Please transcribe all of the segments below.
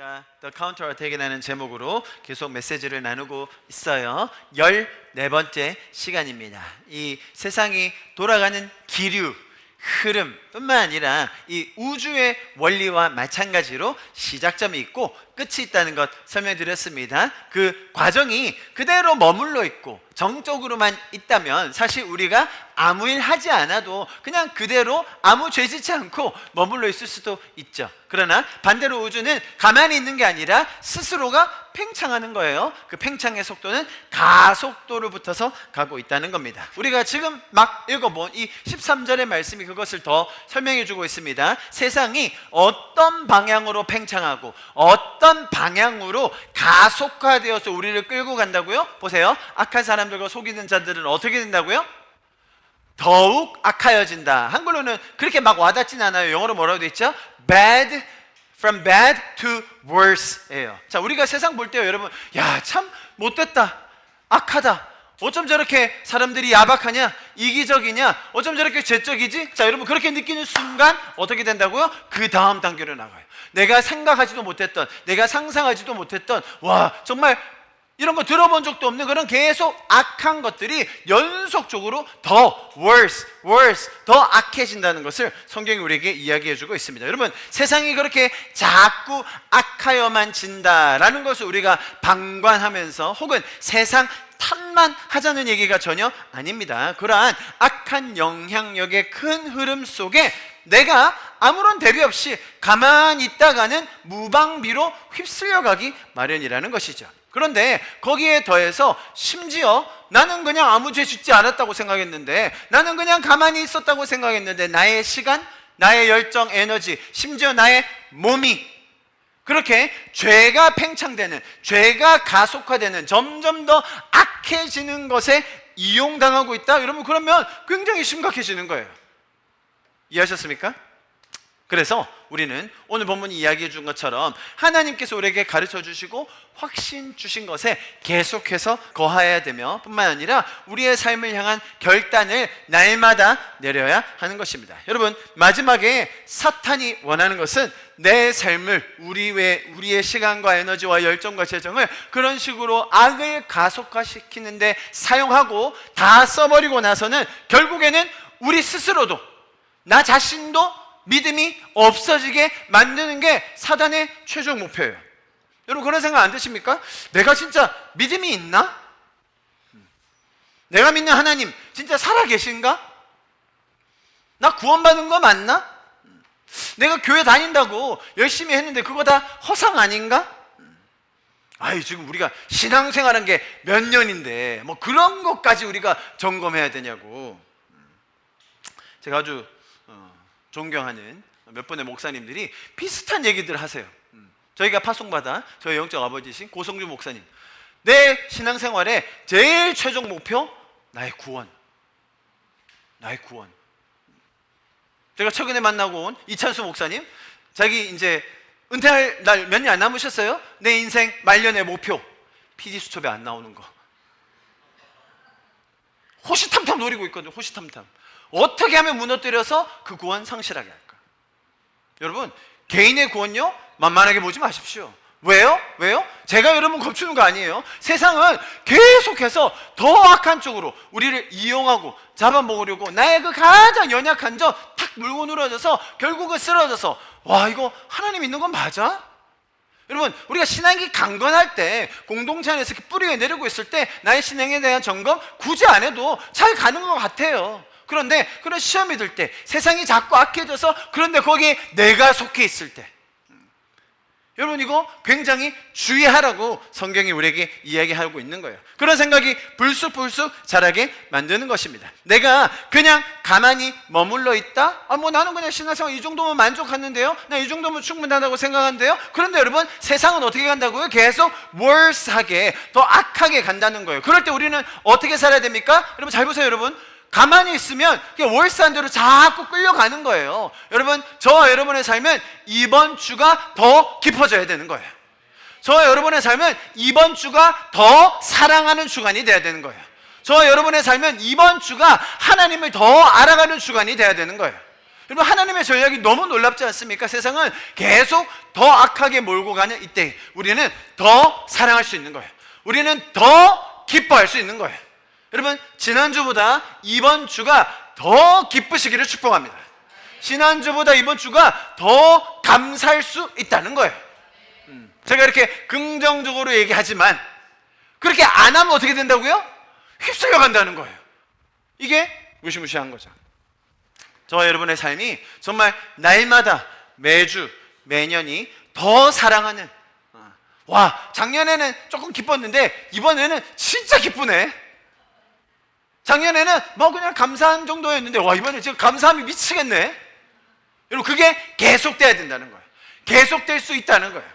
우리가 The Counter Attack이라는 제목으로 계속 메시지를 나누고 있어요. 14번째 시간입니다. 이 세상이 돌아가는 기류, 흐름 뿐만 아니라 이 우주의 원리와 마찬가지로 시작점이 있고 끝이 있다는 것 설명드렸습니다. 그 과정이 그대로 머물러 있고 정적으로만 있다면 사실 우리가 아무 일 하지 않아도 그냥 그대로 아무 죄 짓지 않고 머물러 있을 수도 있죠. 그러나 반대로 우주는 가만히 있는 게 아니라 스스로가 팽창하는 거예요. 그 팽창의 속도는 가속도를 붙어서 가고 있다는 겁니다. 우리가 지금 막 읽어본 이 13절의 말씀이 그것을 더 설명해 주고 있습니다. 세상이 어떤 방향으로 팽창하고 어떤 방향으로 가속화되어서 우리를 끌고 간다고요? 보세요. 악한 사람들과 속이는 자들은 어떻게 된다고요? 더욱 악하여진다. 한글로는 그렇게 막 와닿진 않아요. 영어로 뭐라고 돼 있죠? Bad, from bad to worse예요. 자, 우리가 세상 볼 때요, 여러분, 야, 참 못됐다, 악하다, 어쩜 저렇게 사람들이 야박하냐, 이기적이냐, 어쩜 저렇게 죄적이지? 자, 여러분, 그렇게 느끼는 순간 어떻게 된다고요? 그 다음 단계로 나가요. 내가 생각하지도 못했던, 내가 상상하지도 못했던, 와, 정말 이런 거 들어본 적도 없는 그런 계속 악한 것들이 연속적으로 더 worse, 더 악해진다는 것을 성경이 우리에게 이야기해주고 있습니다. 여러분, 세상이 그렇게 자꾸 악하여만 진다라는 것을 우리가 방관하면서 혹은 세상 탓만 하자는 얘기가 전혀 아닙니다. 그러한 악한 영향력의 큰 흐름 속에 내가 아무런 대비 없이 가만히 있다가는 무방비로 휩쓸려가기 마련이라는 것이죠. 그런데 거기에 더해서 심지어 나는 그냥 아무 죄 짓지 않았다고 생각했는데, 나는 그냥 가만히 있었다고 생각했는데, 나의 시간, 나의 열정, 에너지, 심지어 나의 몸이 그렇게 죄가 팽창되는, 죄가 가속화되는, 점점 더 악해지는 것에 이용당하고 있다? 여러분, 그러면 굉장히 심각해지는 거예요. 이해하셨습니까? 그래서 우리는 오늘 본문이 이야기해 준 것처럼 하나님께서 우리에게 가르쳐 주시고 확신 주신 것에 계속해서 거하여야 되며 뿐만 아니라 우리의 삶을 향한 결단을 날마다 내려야 하는 것입니다. 여러분, 마지막에 사탄이 원하는 것은 내 삶을, 우리의 시간과 에너지와 열정과 재정을 그런 식으로 악을 가속화시키는데 사용하고 다 써버리고 나서는 결국에는 우리 스스로도, 나 자신도 믿음이 없어지게 만드는 게 사단의 최종 목표예요. 여러분, 그런 생각 안 드십니까? 내가 진짜 믿음이 있나? 내가 믿는 하나님 진짜 살아계신가? 나 구원받은 거 맞나? 내가 교회 다닌다고 열심히 했는데 그거 다 허상 아닌가? 아이, 지금 우리가 신앙생활한 게 몇 년인데 뭐 그런 것까지 우리가 점검해야 되냐고. 제가 아주 존경하는 몇 분의 목사님들이 비슷한 얘기들 하세요. 저희가 파송받아 저희 영적 아버지신 고성주 목사님, 내 신앙생활의 제일 최종 목표, 나의 구원. 나의 구원. 제가 최근에 만나고 온 이찬수 목사님, 자기 이제 은퇴할 날 몇 년 안 남으셨어요? 내 인생 말년의 목표, PD수첩에 안 나오는 거 호시탐탐 노리고 있거든요. 호시탐탐. 어떻게 하면 무너뜨려서 그 구원 상실하게 할까? 여러분, 개인의 구원요, 만만하게 보지 마십시오. 왜요? 제가 여러분 겁주는 거 아니에요. 세상은 계속해서 더 악한 쪽으로 우리를 이용하고 잡아먹으려고 나의 그 가장 연약한 점 탁 물고 늘어져서 결국은 쓰러져서, 와, 이거 하나님 있는 건 맞아? 여러분, 우리가 신앙이 강건할 때, 공동체 안에서 이렇게 뿌리에 내리고 있을 때 나의 신앙에 대한 점검 굳이 안 해도 잘 가는 것 같아요. 그런데 그런 시험이 들 때, 세상이 자꾸 악해져서, 그런데 거기에 내가 속해 있을 때, 여러분, 이거 굉장히 주의하라고 성경이 우리에게 이야기하고 있는 거예요. 그런 생각이 불쑥불쑥 자라게 만드는 것입니다. 내가 그냥 가만히 머물러 있다? 뭐 나는 그냥 신앙생활 이 정도면 만족하는데요, 나 이 정도면 충분하다고 생각하는데요. 그런데 여러분, 세상은 어떻게 간다고요? 계속 worse하게, 더 악하게 간다는 거예요. 그럴 때 우리는 어떻게 살아야 됩니까? 여러분, 잘 보세요. 여러분, 가만히 있으면 월세한 대로 자꾸 끌려가는 거예요. 여러분, 저와 여러분의 삶은 이번 주가 더 깊어져야 되는 거예요. 저와 여러분의 삶은 이번 주가 더 사랑하는 주간이 돼야 되는 거예요. 저와 여러분의 삶은 이번 주가 하나님을 더 알아가는 주간이 돼야 되는 거예요. 여러분, 하나님의 전략이 너무 놀랍지 않습니까? 세상은 계속 더 악하게 몰고 가는 이때 우리는 더 사랑할 수 있는 거예요. 우리는 더 기뻐할 수 있는 거예요. 여러분, 지난주보다 이번 주가 더 기쁘시기를 축복합니다. 지난주보다 이번 주가 더 감사할 수 있다는 거예요. 제가 이렇게 긍정적으로 얘기하지만 그렇게 안 하면 어떻게 된다고요? 휩쓸려 간다는 거예요. 이게 무시무시한 거죠. 저와 여러분의 삶이 정말 날마다 매주 매년이 더 사랑하는, 와, 작년에는 조금 기뻤는데 이번에는 진짜 기쁘네. 작년에는 뭐 그냥 감사한 정도였는데 와, 이번에 지금 감사함이 미치겠네. 여러분, 그게 계속돼야 된다는 거예요. 계속될 수 있다는 거예요.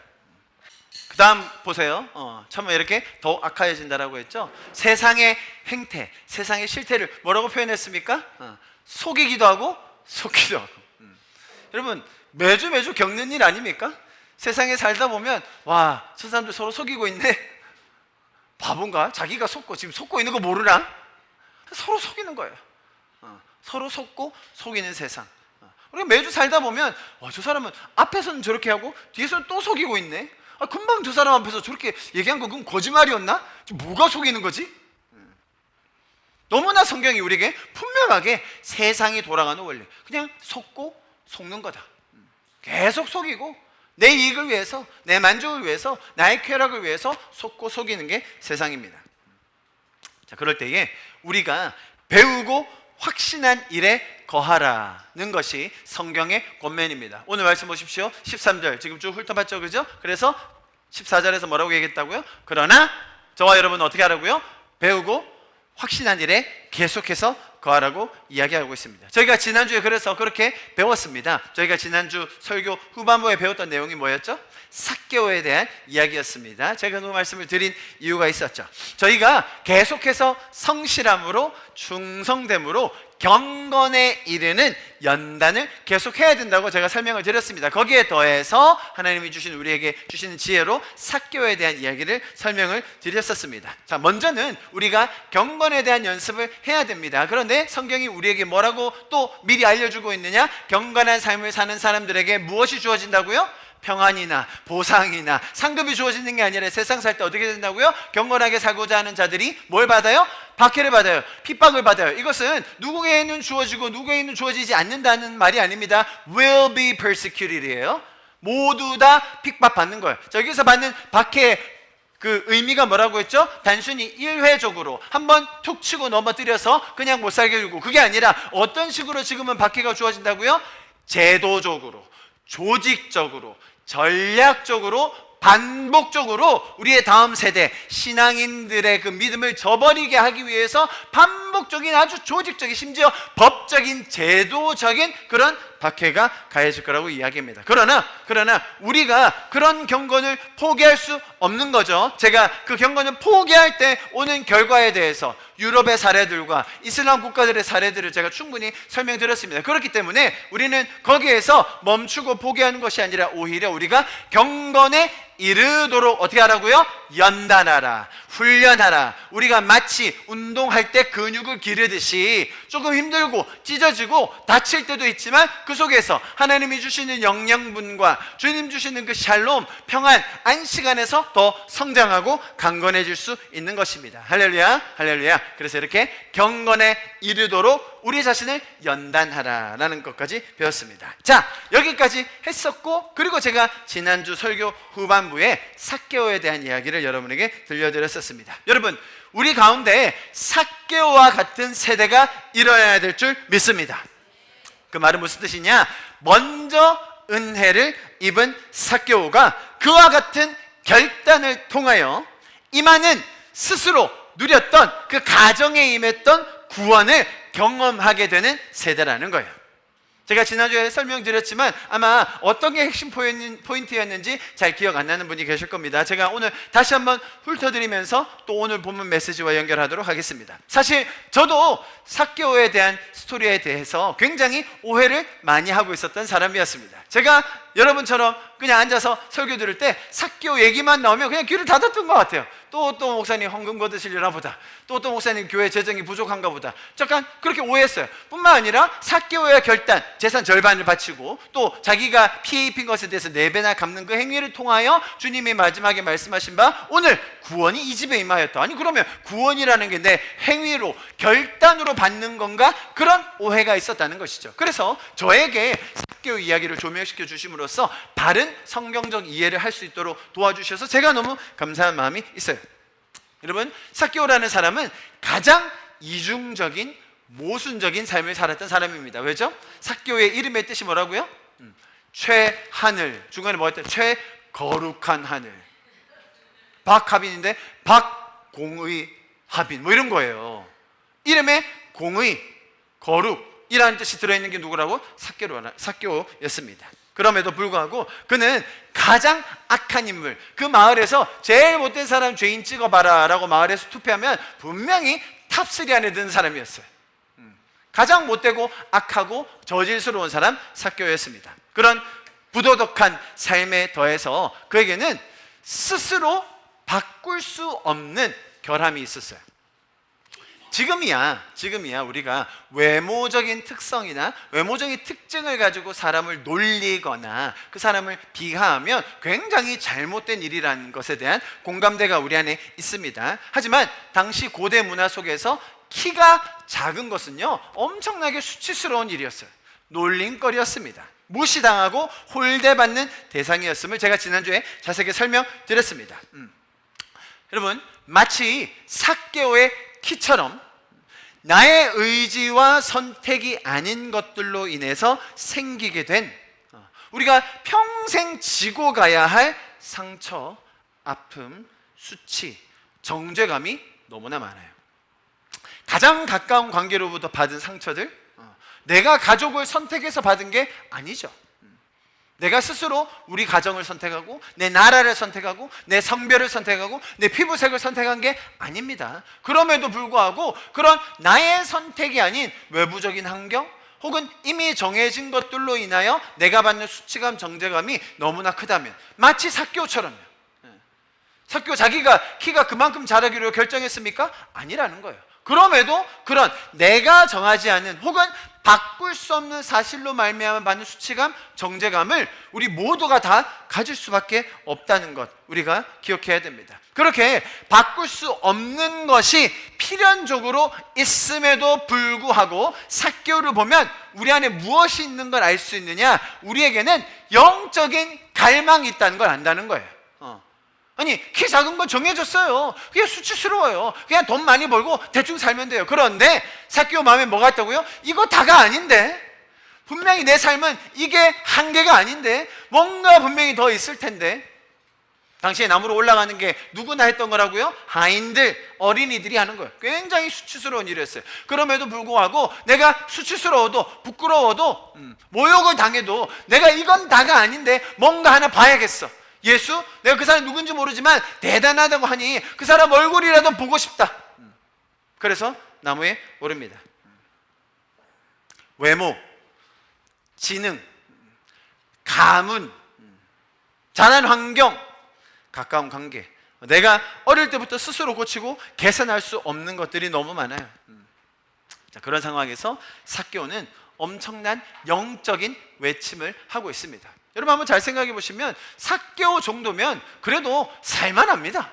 그 다음 보세요. 참 이렇게 더 악화해진다라고 했죠. 세상의 행태, 세상의 실태를 뭐라고 표현했습니까? 속이기도 하고 속기도 하고. 여러분, 매주 겪는 일 아닙니까? 세상에 살다 보면 와, 저 사람들 서로 속이고 있네. 바본가? 자기가 속고 지금 속고 있는 거 모르나? 서로 속이는 거예요. 서로 속고 속이는 세상. 우리가 매주 살다 보면 와, 저 사람은 앞에서는 저렇게 하고 뒤에서는 또 속이고 있네. 금방 저 사람 앞에서 저렇게 얘기한 거 그건 거짓말이었나? 뭐가 속이는 거지? 너무나 성경이 우리에게 분명하게 세상이 돌아가는 원리, 그냥 속고 속는 거다. 계속 속이고 내 이익을 위해서, 내 만족을 위해서, 나의 쾌락을 위해서 속고 속이는 게 세상입니다. 자, 그럴 때에 우리가 배우고 확신한 일에 거하라는 것이 성경의 권면입니다. 오늘 말씀 보십시오. 13절 지금 쭉 훑어봤죠, 그죠? 그래서 14절에서 뭐라고 얘기했다고요? 그러나 저와 여러분은 어떻게 하라고요? 배우고 확신한 일에 계속해서 거하라고 이야기하고 있습니다. 저희가 지난주에 그래서 그렇게 배웠습니다. 저희가 지난주 설교 후반부에 배웠던 내용이 뭐였죠? 삭개오에 대한 이야기였습니다. 제가 그 말씀을 드린 이유가 있었죠. 저희가 계속해서 성실함으로, 충성됨으로 경건에 이르는 연단을 계속해야 된다고 제가 설명을 드렸습니다. 거기에 더해서 하나님이 우리에게 주시는 지혜로 삭개오에 대한 이야기를 설명을 드렸었습니다. 자, 먼저는 우리가 경건에 대한 연습을 해야 됩니다. 그런데 성경이 우리에게 뭐라고 또 미리 알려주고 있느냐? 경건한 삶을 사는 사람들에게 무엇이 주어진다고요? 평안이나 보상이나 상급이 주어지는 게 아니라 세상 살 때 어떻게 된다고요? 경건하게 살고자 하는 자들이 뭘 받아요? 박해를 받아요. 핍박을 받아요. 이것은 누구에게는 주어지고 누구에게는 주어지지 않는다는 말이 아닙니다. will be persecuted이에요. 모두 다 핍박받는 거예요. 자, 여기서 받는 박해 그 의미가 뭐라고 했죠? 단순히 일회적으로 한번 툭 치고 넘어뜨려서 그냥 못 살게 해주고, 그게 아니라 어떤 식으로 지금은 박해가 주어진다고요? 제도적으로, 조직적으로, 전략적으로, 반복적으로 우리의 다음 세대 신앙인들의 그 믿음을 저버리게 하기 위해서 반복적인, 아주 조직적인, 심지어 법적인, 제도적인 그런 박해가 가해질 거라고 이야기합니다. 그러나 우리가 그런 경건을 포기할 수 없는 거죠. 제가 그 경건을 포기할 때 오는 결과에 대해서 유럽의 사례들과 이슬람 국가들의 사례들을 제가 충분히 설명드렸습니다. 그렇기 때문에 우리는 거기에서 멈추고 포기하는 것이 아니라 오히려 우리가 경건에 이르도록 어떻게 하라고요? 연단하라, 훈련하라. 우리가 마치 운동할 때 근육을 기르듯이 조금 힘들고 찢어지고 다칠 때도 있지만 그 속에서 하나님이 주시는 영양분과 주님 주시는 그 샬롬, 평안, 안식 안에서 더 성장하고 강건해질 수 있는 것입니다. 할렐루야, 할렐루야. 그래서 이렇게 경건에 이르도록 우리 자신을 연단하라라는 것까지 배웠습니다. 자, 여기까지 했었고, 그리고 제가 지난주 설교 후반부에 삭개오에 대한 이야기를 여러분에게 들려드렸었습니다. 여러분, 우리 가운데 삭개오와 같은 세대가 일어나야 될 줄 믿습니다. 그 말은 무슨 뜻이냐? 먼저 은혜를 입은 삭개오가 그와 같은 결단을 통하여 임하는 스스로 누렸던 그 가정에 임했던 구원을 경험하게 되는 세대라는 거예요. 제가 지난주에 설명드렸지만 아마 어떤 게 핵심 포인트였는지 잘 기억 안 나는 분이 계실 겁니다. 제가 오늘 다시 한번 훑어드리면서 또 오늘 본문 메시지와 연결하도록 하겠습니다. 사실 저도 삭개오에 대한 스토리에 대해서 굉장히 오해를 많이 하고 있었던 사람이었습니다. 제가 여러분처럼 그냥 앉아서 설교 들을 때 삭개오 얘기만 나오면 그냥 귀를 닫았던 것 같아요. 또 목사님 헌금 거두시려나 보다, 또 목사님 교회 재정이 부족한가 보다, 잠깐 그렇게 오해했어요. 뿐만 아니라 삭개오의 결단, 재산 절반을 바치고 또 자기가 피해 입힌 것에 대해서 4배나 갚는 그 행위를 통하여 주님이 마지막에 말씀하신 바 오늘 구원이 이 집에 임하였다. 아니 그러면 구원이라는 게 내 행위로 결단으로 받는 건가? 그런 오해가 있었다는 것이죠. 그래서 저에게 삭개오 이야기를 조명시켜 주심으로써 바른 성경적 이해를 할 수 있도록 도와주셔서 제가 너무 감사한 마음이 있어요. 여러분, 삭개오라는 사람은 가장 이중적인 모순적인 삶을 살았던 사람입니다. 왜죠? 삭개오의 이름의 뜻이 뭐라고요? 최하늘, 중간에 뭐였다? 최거룩한 하늘. 박하빈인데 박공의 하빈, 뭐 이런 거예요. 이름에 공의, 거룩이라는 뜻이 들어있는 게 누구라고? 삭개오였습니다. 그럼에도 불구하고 그는 가장 악한 인물, 그 마을에서 제일 못된 사람 죄인 찍어봐라 라고 마을에서 투표하면 분명히 탑3 안에 드는 사람이었어요. 가장 못되고 악하고 저질스러운 사람 삭개오였습니다. 그런 부도덕한 삶에 더해서 그에게는 스스로 바꿀 수 없는 결함이 있었어요. 지금이야 우리가 외모적인 특성이나 외모적인 특징을 가지고 사람을 놀리거나 그 사람을 비하하면 굉장히 잘못된 일이라는 것에 대한 공감대가 우리 안에 있습니다. 하지만 당시 고대 문화 속에서 키가 작은 것은요 엄청나게 수치스러운 일이었어요. 놀림거리였습니다. 무시당하고 홀대받는 대상이었음을 제가 지난주에 자세하게 설명드렸습니다. 여러분, 마치 삭개오의 키처럼 나의 의지와 선택이 아닌 것들로 인해서 생기게 된 우리가 평생 지고 가야 할 상처, 아픔, 수치, 정죄감이 너무나 많아요. 가장 가까운 관계로부터 받은 상처들, 내가 가족을 선택해서 받은 게 아니죠. 내가 스스로 우리 가정을 선택하고 내 나라를 선택하고 내 성별을 선택하고 내 피부색을 선택한 게 아닙니다. 그럼에도 불구하고 그런 나의 선택이 아닌 외부적인 환경 혹은 이미 정해진 것들로 인하여 내가 받는 수치감, 정죄감이 너무나 크다면 마치 삭개오처럼요. 삭개오 자기가 키가 그만큼 자라기로 결정했습니까? 아니라는 거예요. 그럼에도 그런 내가 정하지 않은 혹은 바꿀 수 없는 사실로 말미암아 받는 수치감, 정죄감을 우리 모두가 다 가질 수밖에 없다는 것 우리가 기억해야 됩니다. 그렇게 바꿀 수 없는 것이 필연적으로 있음에도 불구하고 삭개오를 보면 우리 안에 무엇이 있는 걸 알 수 있느냐? 우리에게는 영적인 갈망이 있다는 걸 안다는 거예요. 아니 키 작은 건 정해졌어요. 그게 수치스러워요. 그냥 돈 많이 벌고 대충 살면 돼요. 그런데 삭개오 마음에 뭐가 있다고요? 이거 다가 아닌데, 분명히 내 삶은 이게 한계가 아닌데 뭔가 분명히 더 있을 텐데. 당시에 나무로 올라가는 게 누구나 했던 거라고요? 하인들, 어린이들이 하는 거예요. 굉장히 수치스러운 일이었어요. 그럼에도 불구하고 내가 수치스러워도 부끄러워도 모욕을 당해도 내가 이건 다가 아닌데 뭔가 하나 봐야겠어. 예수? 내가 그 사람이 누군지 모르지만 대단하다고 하니 그 사람 얼굴이라도 보고 싶다. 그래서 나무에 오릅니다. 외모, 지능, 가문, 자란 환경, 가까운 관계, 내가 어릴 때부터 스스로 고치고 개선할 수 없는 것들이 너무 많아요. 자, 그런 상황에서 삭개오는 엄청난 영적인 외침을 하고 있습니다. 여러분 한번 잘 생각해 보시면 삭개오 정도면 그래도 살만합니다.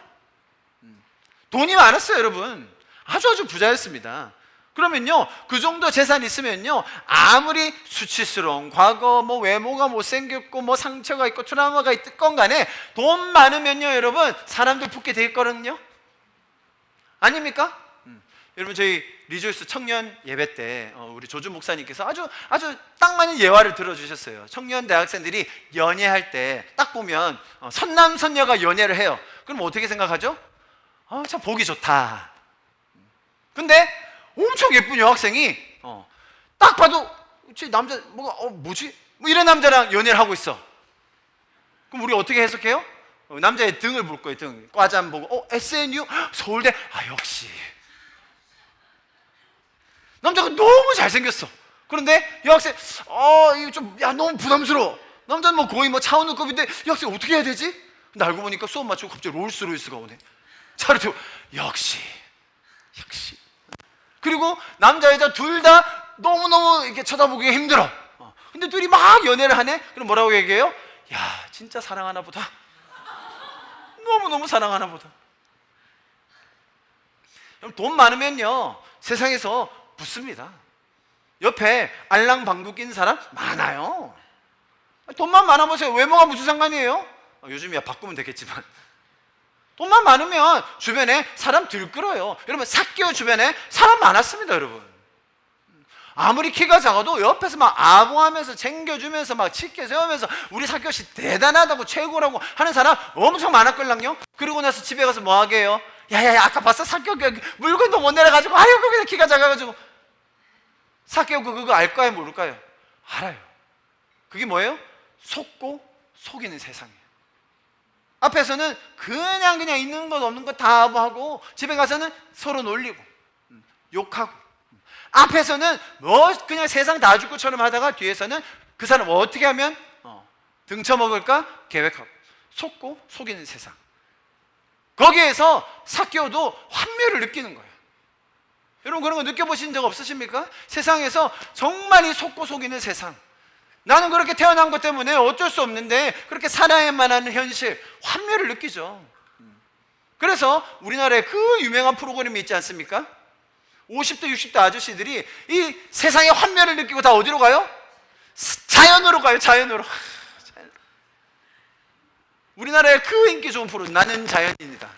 돈이 많았어요. 여러분 아주 부자였습니다. 그러면요 그 정도 재산이 있으면요 아무리 수치스러운 과거, 뭐 외모가 못생겼고 뭐 상처가 있고 트라우마가 있건 간에 돈 많으면요 여러분 사람들 붙게 돼 있거든요. 아닙니까? 여러분 저희 리조이스 청년 예배 때 우리 조준 목사님께서 아주 딱 맞는 예화를 들어주셨어요. 청년 대학생들이 연애할 때 딱 보면 선남 선녀가 연애를 해요. 그럼 어떻게 생각하죠? 참 보기 좋다. 근데 엄청 예쁜 여학생이 딱 봐도 남자 뭐지? 뭐 이런 남자랑 연애를 하고 있어. 그럼 우리 어떻게 해석해요? 남자의 등을 볼 거예요. 등 과잠 보고 SNU 서울대 역시 남자가 너무 잘생겼어. 그런데 여학생 이거 좀 너무 부담스러워. 남자는 뭐 거의 뭐 차은우급인데 이 학생 어떻게 해야 되지? 근데 알고 보니까 수업 마치고 갑자기 롤스로이스가 오네. 차를 태우고 역시. 그리고 남자 여자 둘 다 너무너무 이렇게 쳐다보기 힘들어. 근데 둘이 막 연애를 하네. 그럼 뭐라고 얘기해요? 야, 진짜 사랑하나 보다. 너무너무 사랑하나 보다. 돈 많으면요 세상에서 붙습니다. 옆에 알랑방구 낀 사람 많아요. 돈만 많아보세요. 외모가 무슨 상관이에요? 요즘이야 바꾸면 되겠지만 돈만 많으면 주변에 사람 들끓어요. 여러분 삭개오 주변에 사람 많았습니다. 여러분 아무리 키가 작아도 옆에서 막 아부하면서 챙겨주면서 막 칙게 세우면서 우리 삭개오 씨 대단하다고 최고라고 하는 사람 엄청 많았걸랑요. 그러고 나서 집에 가서 뭐 하게 해요? 야야야 아까 봤어? 삭개오 물건도 못 내려가지고 아유 거기서 키가 작아가지고. 삭개오 그거 알까요 모를까요? 알아요. 그게 뭐예요? 속고 속이는 세상이에요. 앞에서는 그냥 있는 것 없는 것 다 아부하고 집에 가서는 서로 놀리고 욕하고 앞에서는 뭐 그냥 세상 다 줄 것처럼 하다가 뒤에서는 그 사람 어떻게 하면 등쳐먹을까 계획하고 속고 속이는 세상. 거기에서 삭개오도 환멸을 느끼는 거예요. 여러분 그런 거 느껴보신 적 없으십니까? 세상에서 정말 이 속고 속이는 세상. 나는 그렇게 태어난 것 때문에 어쩔 수 없는데 그렇게 살아야만 하는 현실, 환멸을 느끼죠. 그래서 우리나라에 그 유명한 프로그램이 있지 않습니까? 50대 60대 아저씨들이 이 세상의 환멸을 느끼고 다 어디로 가요? 자연으로 가요. 자연으로. 우리나라의 그 인기 좋은 프로 나는 자연인이다.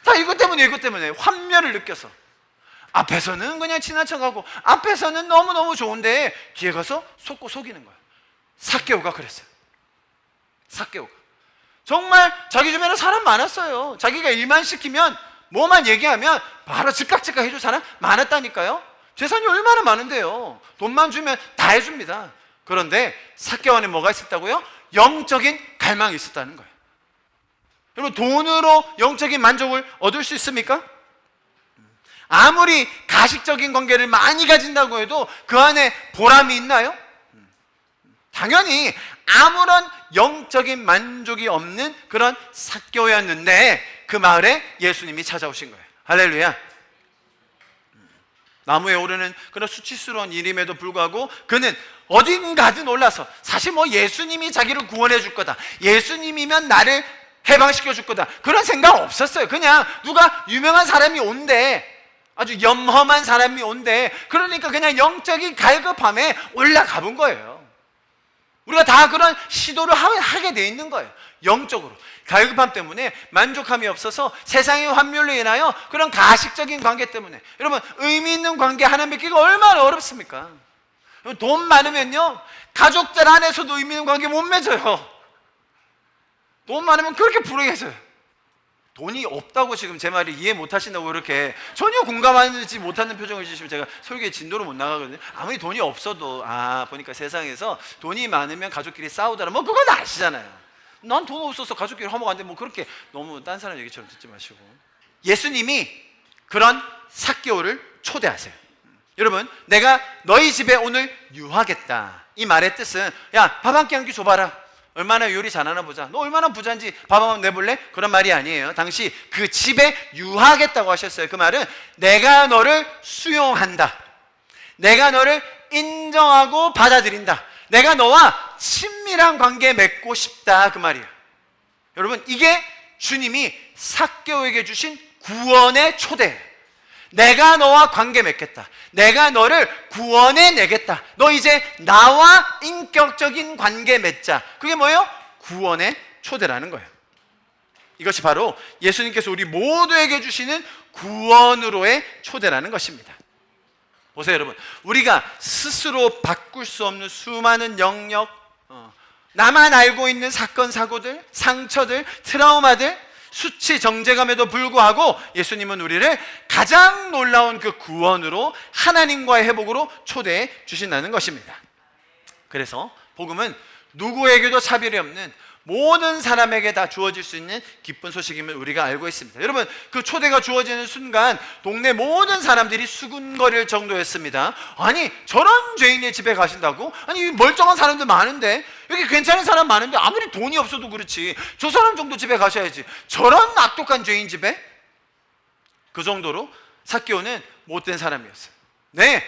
다 이것 때문에 환멸을 느껴서 앞에서는 그냥 지나쳐가고 앞에서는 너무너무 좋은데 뒤에 가서 속고 속이는 거예요. 삭개오가 그랬어요. 삭개오가 정말 자기 주변에 사람 많았어요. 자기가 일만 시키면 뭐만 얘기하면 바로 즉각 해줄 사람 많았다니까요. 재산이 얼마나 많은데요. 돈만 주면 다 해줍니다. 그런데 삭개오 안에 뭐가 있었다고요? 영적인 갈망이 있었다는 거예요. 여러분 돈으로 영적인 만족을 얻을 수 있습니까? 아무리 가식적인 관계를 많이 가진다고 해도 그 안에 보람이 있나요? 당연히 아무런 영적인 만족이 없는 그런 삭개오였는데 그 마을에 예수님이 찾아오신 거예요. 할렐루야. 나무에 오르는 그런 수치스러운 일임에도 불구하고 그는 어딘가든 올라서 사실 뭐 예수님이 자기를 구원해 줄 거다, 예수님이면 나를 해방시켜 줄 거다, 그런 생각 없었어요. 그냥 누가 유명한 사람이 온대, 아주 염험한 사람이 온대, 그러니까 그냥 영적인 갈급함에 올라가 본 거예요. 우리가 다 그런 시도를 하게 돼 있는 거예요. 영적으로 갈급함 때문에 만족함이 없어서 세상의 환멸로 인하여 그런 가식적인 관계 때문에 여러분 의미 있는 관계 하나 맺기가 얼마나 어렵습니까? 돈 많으면요 가족들 안에서도 의미 있는 관계 못 맺어요. 돈 많으면 그렇게 불행해져요. 돈이 없다고 지금 제 말을 이해 못 하신다고 그렇게 전혀 공감하지 못하는 표정을 주시면 제가 설교에 진도로 못 나가거든요. 아무리 돈이 없어도 보니까 세상에서 돈이 많으면 가족끼리 싸우더라 뭐 그건 아시잖아요. 난 돈 없어서 가족끼리 화목 안 돼 뭐 그렇게 너무 딴 사람 얘기처럼 듣지 마시고 예수님이 그런 삭개오를 초대하세요. 여러분 내가 너희 집에 오늘 유하겠다, 이 말의 뜻은 야 밥 한 끼 한 끼 줘봐라, 얼마나 요리 잘하나 보자, 너 얼마나 부자인지 밥 한번 내볼래? 그런 말이 아니에요. 당시 그 집에 유하겠다고 하셨어요. 그 말은 내가 너를 수용한다, 내가 너를 인정하고 받아들인다, 내가 너와 친밀한 관계 맺고 싶다, 그 말이에요. 여러분 이게 주님이 삭개오에게 주신 구원의 초대예요. 내가 너와 관계 맺겠다, 내가 너를 구원해 내겠다, 너 이제 나와 인격적인 관계 맺자. 그게 뭐예요? 구원의 초대라는 거예요. 이것이 바로 예수님께서 우리 모두에게 주시는 구원으로의 초대라는 것입니다. 보세요 여러분, 우리가 스스로 바꿀 수 없는 수많은 영역, 나만 알고 있는 사건 사고들, 상처들, 트라우마들, 수치 정죄감에도 불구하고 예수님은 우리를 가장 놀라운 그 구원으로 하나님과의 회복으로 초대해 주신다는 것입니다. 그래서 복음은 누구에게도 차별이 없는 모든 사람에게 다 주어질 수 있는 기쁜 소식임을 우리가 알고 있습니다. 여러분, 그 초대가 주어지는 순간 동네 모든 사람들이 수군거릴 정도였습니다. 아니, 저런 죄인의 집에 가신다고? 아니, 멀쩡한 사람들 많은데, 여기 괜찮은 사람 많은데 아무리 돈이 없어도 그렇지 저 사람 정도 집에 가셔야지, 저런 악독한 죄인 집에? 그 정도로 삭개오는 못된 사람이었어요. 네,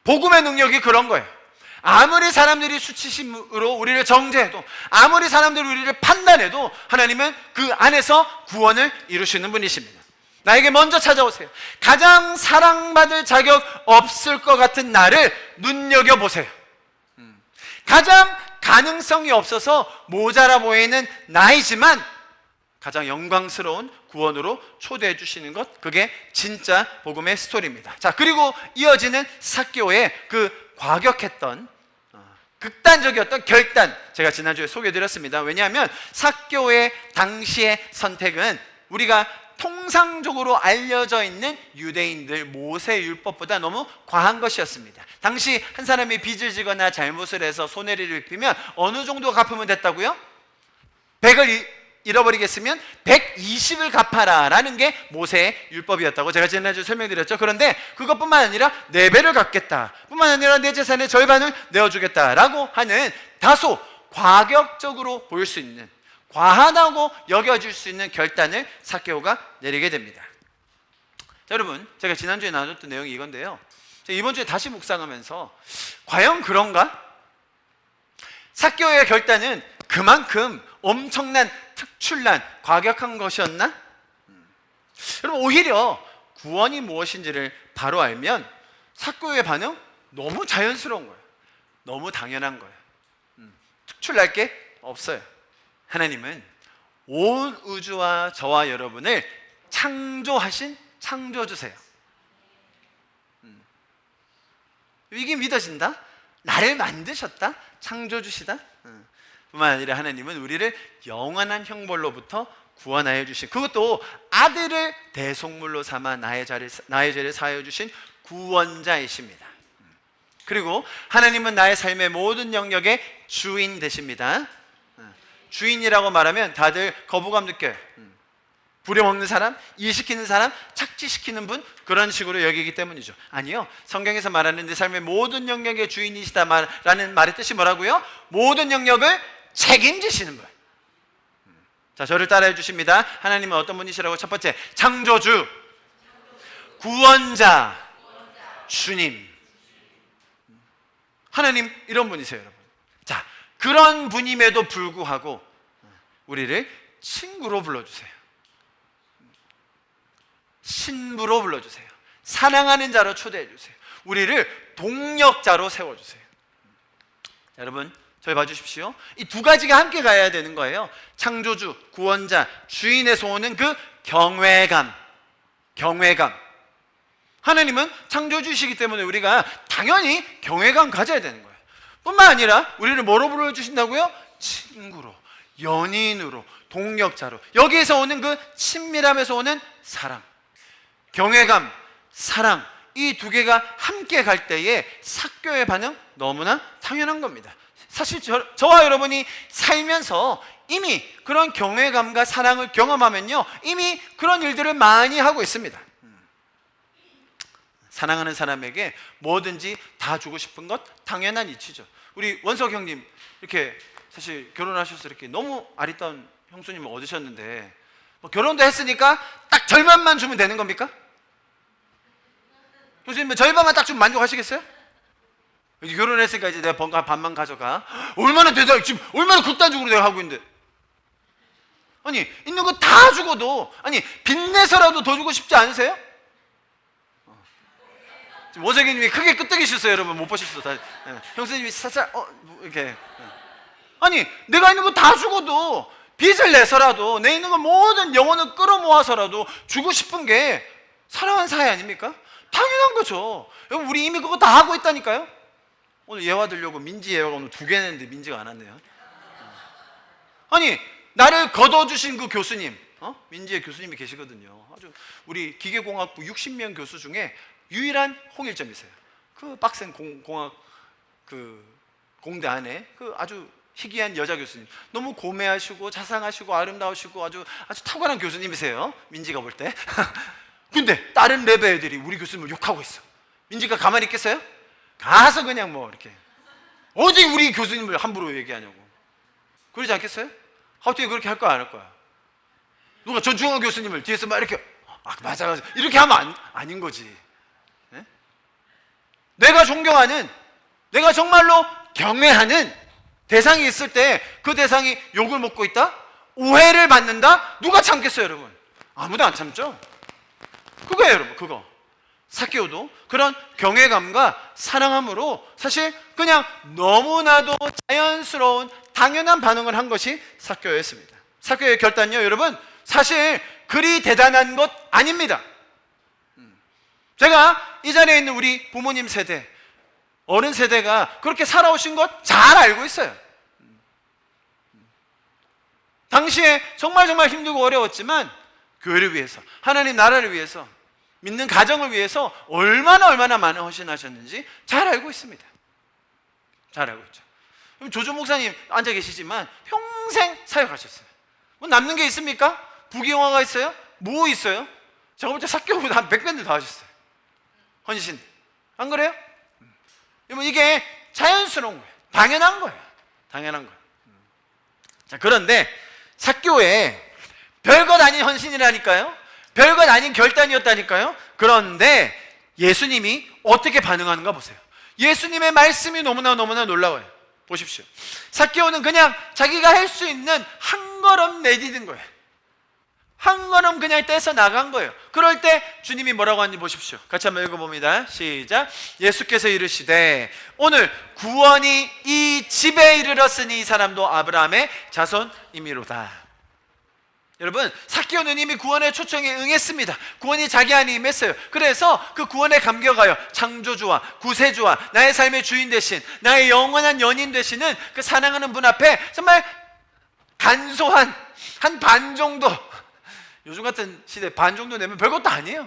복음의 능력이 그런 거예요. 아무리 사람들이 수치심으로 우리를 정죄해도, 아무리 사람들이 우리를 판단해도 하나님은 그 안에서 구원을 이루시는 분이십니다. 나에게 먼저 찾아오세요. 가장 사랑받을 자격 없을 것 같은 나를 눈여겨보세요. 가장 가능성이 없어서 모자라 보이는 나이지만 가장 영광스러운 구원으로 초대해 주시는 것, 그게 진짜 복음의 스토리입니다. 자, 그리고 이어지는 삭개오의 그 과격했던 극단적이었던 결단, 제가 지난주에 소개해드렸습니다. 왜냐하면 삭개오의 당시의 선택은 우리가 통상적으로 알려져 있는 유대인들 모세 율법보다 너무 과한 것이었습니다. 당시 한 사람이 빚을 지거나 잘못을 해서 손해를 입히면 어느 정도 갚으면 됐다고요? 100을 잃어버리겠으면 120을 갚아라 라는 게 모세의 율법이었다고 제가 지난주에 설명드렸죠. 그런데 그것뿐만 아니라 4배를 갚겠다, 뿐만 아니라 내 재산의 절반을 내어주겠다라고 하는 다소 과격적으로 보일 수 있는, 과하다고 여겨질 수 있는 결단을 삭개오가 내리게 됩니다. 자, 여러분, 제가 지난주에 나눴던 내용이 이건데요, 제가 이번 주에 다시 묵상하면서 과연 그런가? 삭개오의 결단은 그만큼 엄청난 특출난 과격한 것이었나? 여러분, 오히려 구원이 무엇인지를 바로 알면 삭개오의 반응 너무 자연스러운 거예요. 너무 당연한 거예요. 특출날 게 없어요. 하나님은 온 우주와 저와 여러분을 창조하신 창조주세요. 이게 믿어진다? 나를 만드셨다? 창조주시다? 뿐만 아니라 하나님은 우리를 영원한 형벌로부터 구원하여 주신, 그것도 아들을 대속물로 삼아 나의 죄를 사하여 주신 구원자이십니다. 그리고 하나님은 나의 삶의 모든 영역의 주인 되십니다. 주인이라고 말하면 다들 거부감 느껴요. 부려먹는 사람, 일시키는 사람, 착취시키는 분, 그런 식으로 여기기 때문이죠. 아니요, 성경에서 말하는 내 삶의 모든 영역의 주인이시다라는 말의 뜻이 뭐라고요? 모든 영역을 책임지시는 분. 자, 저를 따라해 주십니다. 하나님은 어떤 분이시라고? 첫 번째, 창조주, 구원자, 주님. 하나님 이런 분이세요, 여러분. 자, 그런 분임에도 불구하고 우리를 친구로 불러주세요. 신부로 불러주세요. 사랑하는 자로 초대해 주세요. 우리를 동력자로 세워주세요. 여러분, 저희 봐주십시오. 이 두 가지가 함께 가야 되는 거예요. 창조주, 구원자, 주인에서 오는 그 경외감. 하나님은 창조주시기 때문에 우리가 당연히 경외감 가져야 되는 거예요. 뿐만 아니라 우리를 뭐로 불러주신다고요? 친구로, 연인으로, 동력자로. 여기에서 오는 그 친밀함에서 오는 사랑, 경외감, 사랑, 이 두 개가 함께 갈 때에 삭개오의 반응 너무나 당연한 겁니다. 사실 저와 여러분이 살면서 이미 그런 경외감과 사랑을 경험하면요, 이미 그런 일들을 많이 하고 있습니다. 사랑하는 사람에게 뭐든지 다 주고 싶은 것 당연한 이치죠. 우리 원석 형님, 이렇게 사실 결혼하셔서 이렇게 너무 아리따운 형수님을 얻으셨는데, 뭐 결혼도 했으니까 딱 절반만 주면 되는 겁니까? 형수님 절반만 딱 주면 만족하시겠어요? 여기 결혼했으니까 이제 내가 번가 반만 가져가. 얼마나 대단해, 지금 얼마나 극단적으로 내가 하고 있는데. 아니, 있는 거 다 주고도, 아니 빚내서라도 더 주고 싶지 않으세요? 지금 원석이님이 크게 끄떡이셨어요. 여러분 못 보셨어. 다. 형수님이 살짝 이렇게. 아니, 내가 있는 거 다 주고도 빚을 내서라도 내 있는 거 모든 영혼을 끌어모아서라도 주고 싶은 게 사랑하는 사이 아닙니까? 당연한 거죠. 여러분, 우리 이미 그거 다 하고 있다니까요. 오늘 예화 들려고 민지 예화가 오늘 2개 냈는데 민지가 안 왔네요. 아니, 나를 걷어주신 그 교수님, 민지의 교수님이 계시거든요. 아주 우리 기계공학부 60명 교수 중에 유일한 홍일점이세요. 그 빡센 공학 그 공대 안에 그 아주 희귀한 여자 교수님, 너무 고매하시고 자상하시고 아름다우시고 아주 탁월한 교수님이세요, 민지가 볼 때. 근데 다른 레벨 애들이 우리 교수님을 욕하고 있어. 민지가 가만히 있겠어요? 가서 그냥 뭐 이렇게 어디 우리 교수님을 함부로 얘기하냐고. 그러지 않겠어요? 어떻게 그렇게 할 거야, 안 할 거야? 누가 전충환 교수님을 뒤에서 막 이렇게 맞아 이렇게 하면 아닌 거지. 네? 내가 존경하는, 내가 정말로 경외하는 대상이 있을 때 그 대상이 욕을 먹고 있다? 오해를 받는다? 누가 참겠어요, 여러분? 아무도 안 참죠? 그거예요, 여러분. 그거. 삭개오도 그런 경외감과 사랑함으로 사실 그냥 너무나도 자연스러운 당연한 반응을 한 것이 삭개오였습니다. 삭개오의 결단요, 여러분, 사실 그리 대단한 것 아닙니다. 제가 이 자리에 있는 우리 부모님 세대, 어른 세대가 그렇게 살아오신 것 잘 알고 있어요. 당시에 정말 힘들고 어려웠지만 교회를 위해서, 하나님 나라를 위해서, 믿는 가정을 위해서 얼마나 많은 헌신하셨는지 잘 알고 있습니다. 잘 알고 있죠. 그럼 조조 목사님 앉아 계시지만 평생 사역하셨어요. 뭐 남는 게 있습니까? 부귀영화가 있어요? 뭐 있어요? 제가 볼 때 삭개오보다 한 100배는 더 하셨어요. 헌신. 안 그래요? 여러분, 이게 자연스러운 거예요. 당연한 거예요. 당연한 거예요. 자, 그런데 삭개오의 별것 아닌 헌신이라니까요. 별것 아닌 결단이었다니까요. 그런데 예수님이 어떻게 반응하는가 보세요. 예수님의 말씀이 너무나 놀라워요. 보십시오. 삭개오는 그냥 자기가 할 수 있는 한 걸음 내디딘 거예요. 한 걸음 그냥 떼서 나간 거예요. 그럴 때 주님이 뭐라고 하는지 보십시오. 같이 한번 읽어봅니다. 시작. 예수께서 이르시되 오늘 구원이 이 집에 이르렀으니 이 사람도 아브라함의 자손이미로다. 여러분, 삭개오는 이미 구원의 초청에 응했습니다. 구원이 자기 안에 임했어요. 그래서 그 구원에 감격하여 창조주와 구세주와 나의 삶의 주인 되신, 나의 영원한 연인 되시는 그 사랑하는 분 앞에 정말 간소한 한 반 정도, 요즘 같은 시대 반 정도 내면 별것도 아니에요.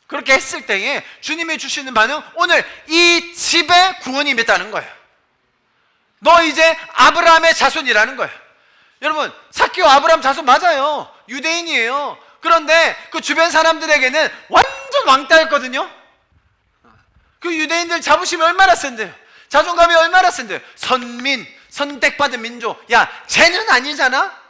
그렇게 했을 때에 주님이 주시는 반응, 오늘 이 집에 구원이 임했다는 거예요. 너 이제 아브라함의 자손이라는 거예요. 여러분, 삭개오 아브라함 자손 맞아요. 유대인이에요. 그런데 그 주변 사람들에게는 완전 왕따였거든요. 그 유대인들 자부심이 얼마나 센데요. 자존감이 얼마나 센데요. 선민, 선택받은 민족. 야, 쟤는 아니잖아.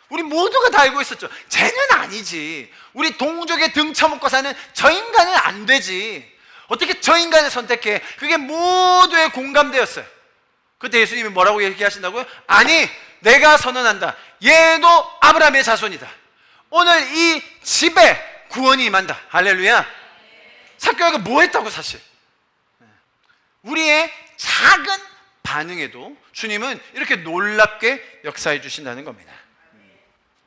우리 모두가 다 알고 있었죠. 쟤는 아니지. 우리 동족에 등 쳐먹고 사는 저 인간은 안 되지. 어떻게 저 인간을 선택해? 그게 모두의 공감대였어요. 그때 예수님이 뭐라고 얘기하신다고요? 아니, 내가 선언한다. 얘도 아브라함의 자손이다. 오늘 이 집에 구원이 임한다. 할렐루야. 삭개오가 뭐 했다고 사실. 우리의 작은 반응에도 주님은 이렇게 놀랍게 역사해 주신다는 겁니다.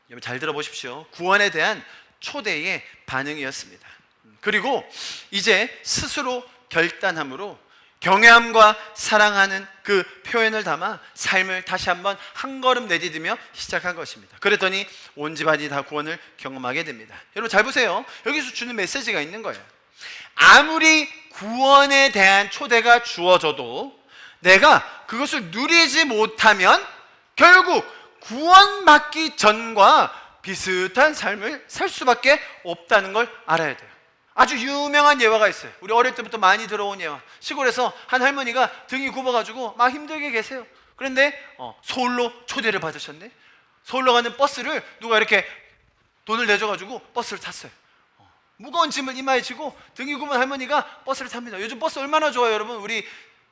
여러분 잘 들어보십시오. 구원에 대한 초대의 반응이었습니다. 그리고 이제 스스로 결단함으로 경외함과 사랑하는 그 표현을 담아 삶을 다시 한번 한 걸음 내디디며 시작한 것입니다. 그랬더니 온 집안이 다 구원을 경험하게 됩니다. 여러분 잘 보세요. 여기서 주는 메시지가 있는 거예요. 아무리 구원에 대한 초대가 주어져도 내가 그것을 누리지 못하면 결국 구원받기 전과 비슷한 삶을 살 수밖에 없다는 걸 알아야 돼요. 아주 유명한 예화가 있어요. 우리 어릴 때부터 많이 들어온 예화. 시골에서 한 할머니가 등이 굽어가지고 막 힘들게 계세요. 그런데 서울로 초대를 받으셨네. 서울로 가는 버스를 누가 이렇게 돈을 내줘가지고 버스를 탔어요. 무거운 짐을 이마에 지고 등이 굽은 할머니가 버스를 탑니다. 요즘 버스 얼마나 좋아요, 여러분. 우리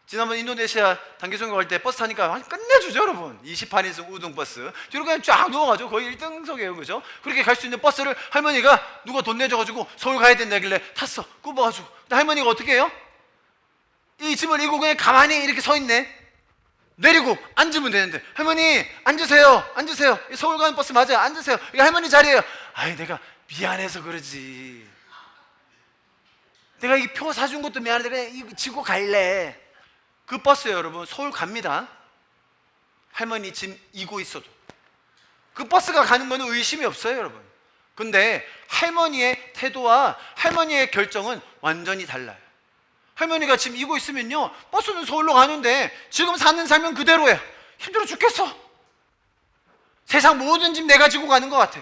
지난번 인도네시아 단기송행 갈 때 버스 타니까 끝내주죠, 여러분. 28인승 우등 버스. 뒤로 그냥 쫙 누워가지고 거의 1등석이에요, 그죠? 그렇게 갈 수 있는 버스를 할머니가 누가 돈 내줘가지고 서울 가야 된다길래 탔어. 굽어가지고. 근데 할머니가 어떻게 해요? 이 짐을 이고 그냥 가만히 이렇게 서 있네. 내리고 앉으면 되는데, 할머니 앉으세요, 앉으세요. 서울 가는 버스 맞아요, 앉으세요. 이게 할머니 자리예요. 아이, 내가 미안해서 그러지. 내가 이 표 사준 것도 미안한데 그냥 이거 지고 갈래. 그 버스에 여러분 서울 갑니다. 할머니 짐 이고 있어도 그 버스가 가는 거는 의심이 없어요, 여러분. 근데 할머니의 태도와 할머니의 결정은 완전히 달라요. 할머니가 짐 이고 있으면요, 버스는 서울로 가는데 지금 사는 삶은 그대로예요. 힘들어 죽겠어. 세상 모든 짐 내가 지고 가는 것 같아.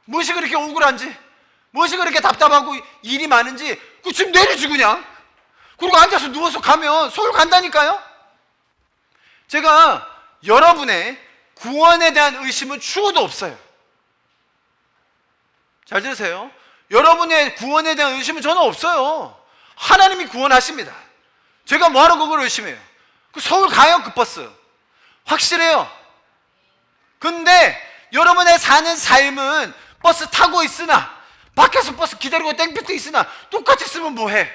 무엇이 그렇게 억울한지, 무엇이 그렇게 답답하고 일이 많은지 그 짐 내리지 그냥. 그리고 앉아서 누워서 가면 서울 간다니까요. 제가 여러분의 구원에 대한 의심은 추호도 없어요. 잘 들으세요. 여러분의 구원에 대한 의심은 저는 없어요. 하나님이 구원하십니다. 제가 뭐하러 그걸 의심해요? 그 서울 가요, 그 버스. 확실해요. 근데 여러분의 사는 삶은 버스 타고 있으나, 밖에서 버스 기다리고 땡볕에 있으나 똑같이 쓰면 뭐해?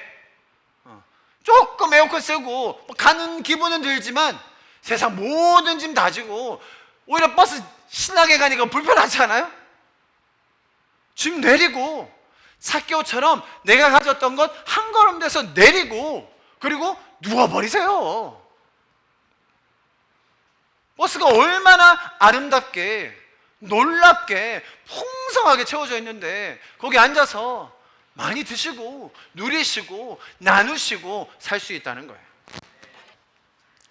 조금 에어컨 쐬고 가는 기분은 들지만 세상 모든 짐 다 지고 오히려 버스 신나게 가니까 불편하지 않아요? 짐 내리고 삭개오처럼 내가 가졌던 것 한 걸음 돼서 내리고 그리고 누워버리세요. 버스가 얼마나 아름답게 놀랍게 풍성하게 채워져 있는데 거기 앉아서 많이 드시고 누리시고 나누시고 살 수 있다는 거예요.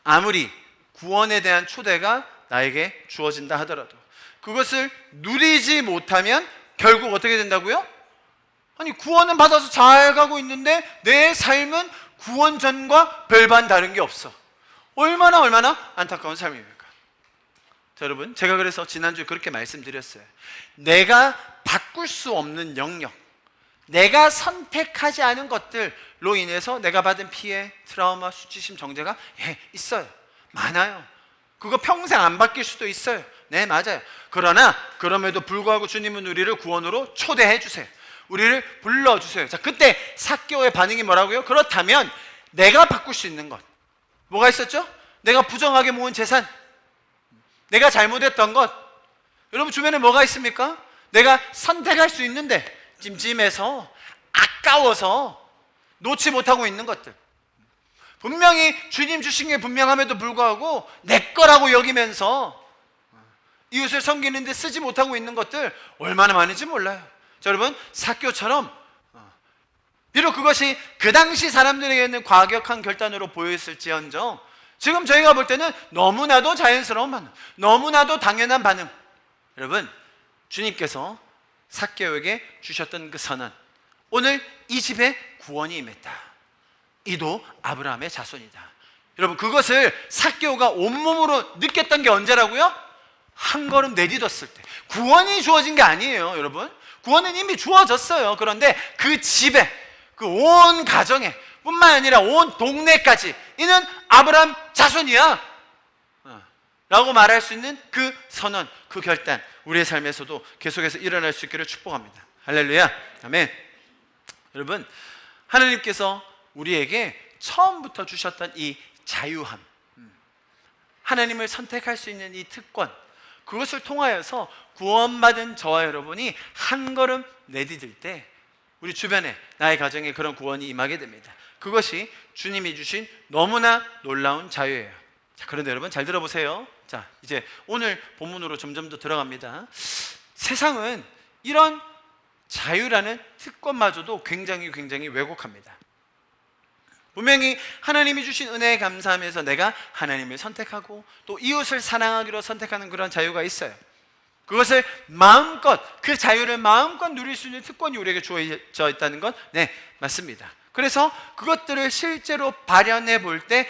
아무리 구원에 대한 초대가 나에게 주어진다 하더라도 그것을 누리지 못하면 결국 어떻게 된다고요? 아니 구원은 받아서 잘 가고 있는데 내 삶은 구원 전과 별반 다른 게 없어. 얼마나 안타까운 삶입니까? 자, 여러분, 제가 그래서 지난주에 그렇게 말씀드렸어요. 내가 바꿀 수 없는 영역, 내가 선택하지 않은 것들로 인해서 내가 받은 피해, 트라우마, 수치심, 정죄가 있어요. 많아요. 그거 평생 안 바뀔 수도 있어요. 네, 맞아요. 그러나 그럼에도 불구하고 주님은 우리를 구원으로 초대해 주세요. 우리를 불러주세요. 자, 그때 삭개오의 반응이 뭐라고요? 그렇다면 내가 바꿀 수 있는 것 뭐가 있었죠? 내가 부정하게 모은 재산, 내가 잘못했던 것. 여러분 주변에 뭐가 있습니까? 내가 선택할 수 있는데 찜찜해서 아까워서 놓지 못하고 있는 것들. 분명히 주님 주신 게 분명함에도 불구하고 내 거라고 여기면서 이웃을 섬기는데 쓰지 못하고 있는 것들 얼마나 많은지 몰라요. 자, 여러분, 삭개오처럼 비록 그것이 그 당시 사람들에게는 과격한 결단으로 보였을지언정 지금 저희가 볼 때는 너무나도 자연스러운 반응, 너무나도 당연한 반응. 여러분, 주님께서 삭개오에게 주셨던 그 선언, 오늘 이 집에 구원이 임했다. 이도 아브라함의 자손이다. 여러분, 그것을 삭개오가 온몸으로 느꼈던 게 언제라고요? 한 걸음 내딛었을 때. 구원이 주어진 게 아니에요, 여러분. 구원은 이미 주어졌어요. 그런데 그 집에, 그 온 가정에 뿐만 아니라 온 동네까지 이는 아브라함 자손이야 라고 말할 수 있는 그 선언, 그 결단, 우리의 삶에서도 계속해서 일어날 수 있기를 축복합니다. 할렐루야, 아멘. 여러분, 하나님께서 우리에게 처음부터 주셨던 이 자유함, 하나님을 선택할 수 있는 이 특권, 그것을 통하여서 구원받은 저와 여러분이 한 걸음 내디딜 때 우리 주변에, 나의 가정에 그런 구원이 임하게 됩니다. 그것이 주님이 주신 너무나 놀라운 자유예요. 자, 그런데 여러분 잘 들어보세요. 자, 이제 오늘 본문으로 점점 더 들어갑니다. 세상은 이런 자유라는 특권마저도 굉장히 왜곡합니다. 분명히 하나님이 주신 은혜에 감사하면서 내가 하나님을 선택하고 또 이웃을 사랑하기로 선택하는 그런 자유가 있어요. 그것을 마음껏, 그 자유를 마음껏 누릴 수 있는 특권이 우리에게 주어져 있다는 건 네, 맞습니다. 그래서 그것들을 실제로 발현해 볼 때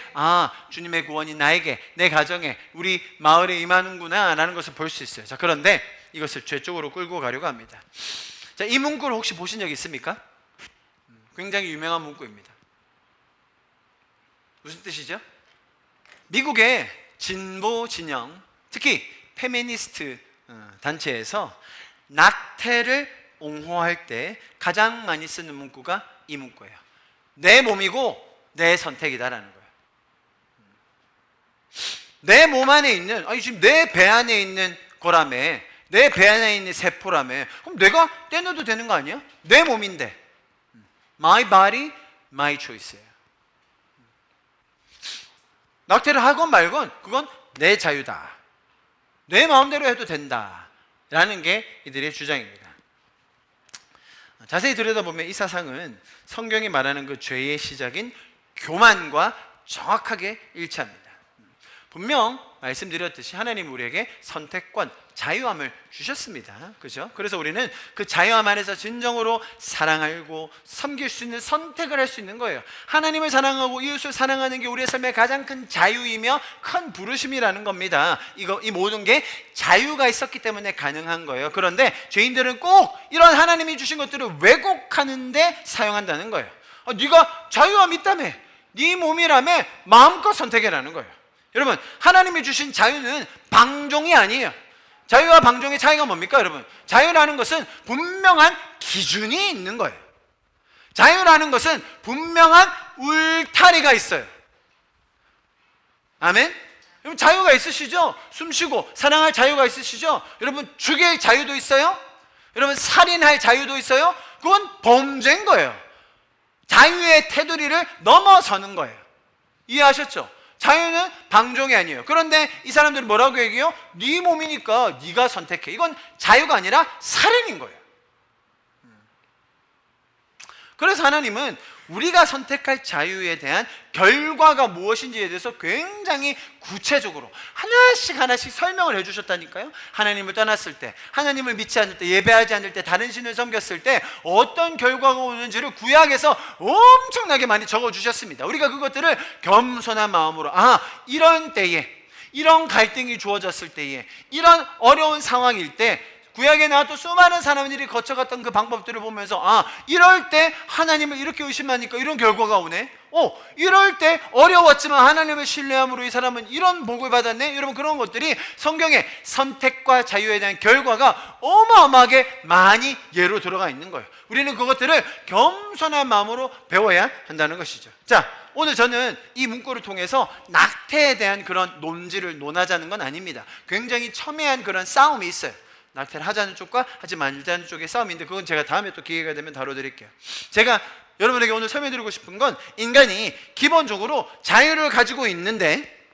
주님의 구원이 나에게, 내 가정에, 우리 마을에 임하는구나 라는 것을 볼 수 있어요. 자, 그런데 이것을 죄 쪽으로 끌고 가려고 합니다. 자, 이 문구를 혹시 보신 적 있습니까? 굉장히 유명한 문구입니다. 무슨 뜻이죠? 미국의 진보 진영, 특히 페미니스트 단체에서 낙태를 옹호할 때 가장 많이 쓰는 문구가 이 문구예요. 내 몸이고 내 선택이다라는 거예요. 내 몸 안에 있는, 지금 내 배 안에 있는 거라며, 내 배 안에 있는 세포라며, 그럼 내가 떼내도 되는 거 아니야? 내 몸인데. My body, my choice예요. 낙태를 하건 말건 그건 내 자유다, 내 마음대로 해도 된다 라는 게 이들의 주장입니다. 자세히 들여다보면 이 사상은 성경이 말하는 그 죄의 시작인 교만과 정확하게 일치합니다. 분명 말씀드렸듯이 하나님 우리에게 선택권, 자유함을 주셨습니다. 그죠? 그래서 우리는 그 자유함 안에서 진정으로 사랑하고 섬길 수 있는 선택을 할 수 있는 거예요. 하나님을 사랑하고 이웃을 사랑하는 게 우리의 삶의 가장 큰 자유이며 큰 부르심이라는 겁니다. 이 모든 게 자유가 있었기 때문에 가능한 거예요. 그런데 죄인들은 꼭 이런 하나님이 주신 것들을 왜곡하는데 사용한다는 거예요. 네가 자유함 있다며, 네 몸이라며 마음껏 선택해라는 거예요. 여러분, 하나님이 주신 자유는 방종이 아니에요. 자유와 방종의 차이가 뭡니까, 여러분? 자유라는 것은 분명한 기준이 있는 거예요. 자유라는 것은 분명한 울타리가 있어요. 아멘? 여러분, 자유가 있으시죠? 숨쉬고 사랑할 자유가 있으시죠? 여러분, 죽일 자유도 있어요? 여러분, 살인할 자유도 있어요? 그건 범죄인 거예요. 자유의 테두리를 넘어서는 거예요. 이해하셨죠? 자유는 방종이 아니에요. 그런데 이 사람들은 뭐라고 얘기해요? 네 몸이니까 네가 선택해. 이건 자유가 아니라 살인인 거예요. 그래서 하나님은 우리가 선택할 자유에 대한 결과가 무엇인지에 대해서 굉장히 구체적으로 하나씩 설명을 해주셨다니까요. 하나님을 떠났을 때, 하나님을 믿지 않을 때, 예배하지 않을 때, 다른 신을 섬겼을 때 어떤 결과가 오는지를 구약에서 엄청나게 많이 적어주셨습니다. 우리가 그것들을 겸손한 마음으로, 이런 때에, 이런 갈등이 주어졌을 때에, 이런 어려운 상황일 때 구약에 나왔던 수많은 사람들이 거쳐갔던 그 방법들을 보면서 이럴 때 하나님을 이렇게 의심하니까 이런 결과가 오네. 이럴 때 어려웠지만 하나님을 신뢰함으로 이 사람은 이런 복을 받았네. 여러분, 그런 것들이 성경의 선택과 자유에 대한 결과가 어마어마하게 많이 예로 들어가 있는 거예요. 우리는 그것들을 겸손한 마음으로 배워야 한다는 것이죠. 자, 오늘 저는 이 문구를 통해서 낙태에 대한 그런 논지를 논하자는 건 아닙니다. 굉장히 첨예한 그런 싸움이 있어요. 낙태를 하자는 쪽과 하지 말자는 쪽의 싸움인데, 그건 제가 다음에 또 기회가 되면 다뤄드릴게요. 제가 여러분에게 오늘 설명드리고 싶은 건, 인간이 기본적으로 자유를 가지고 있는데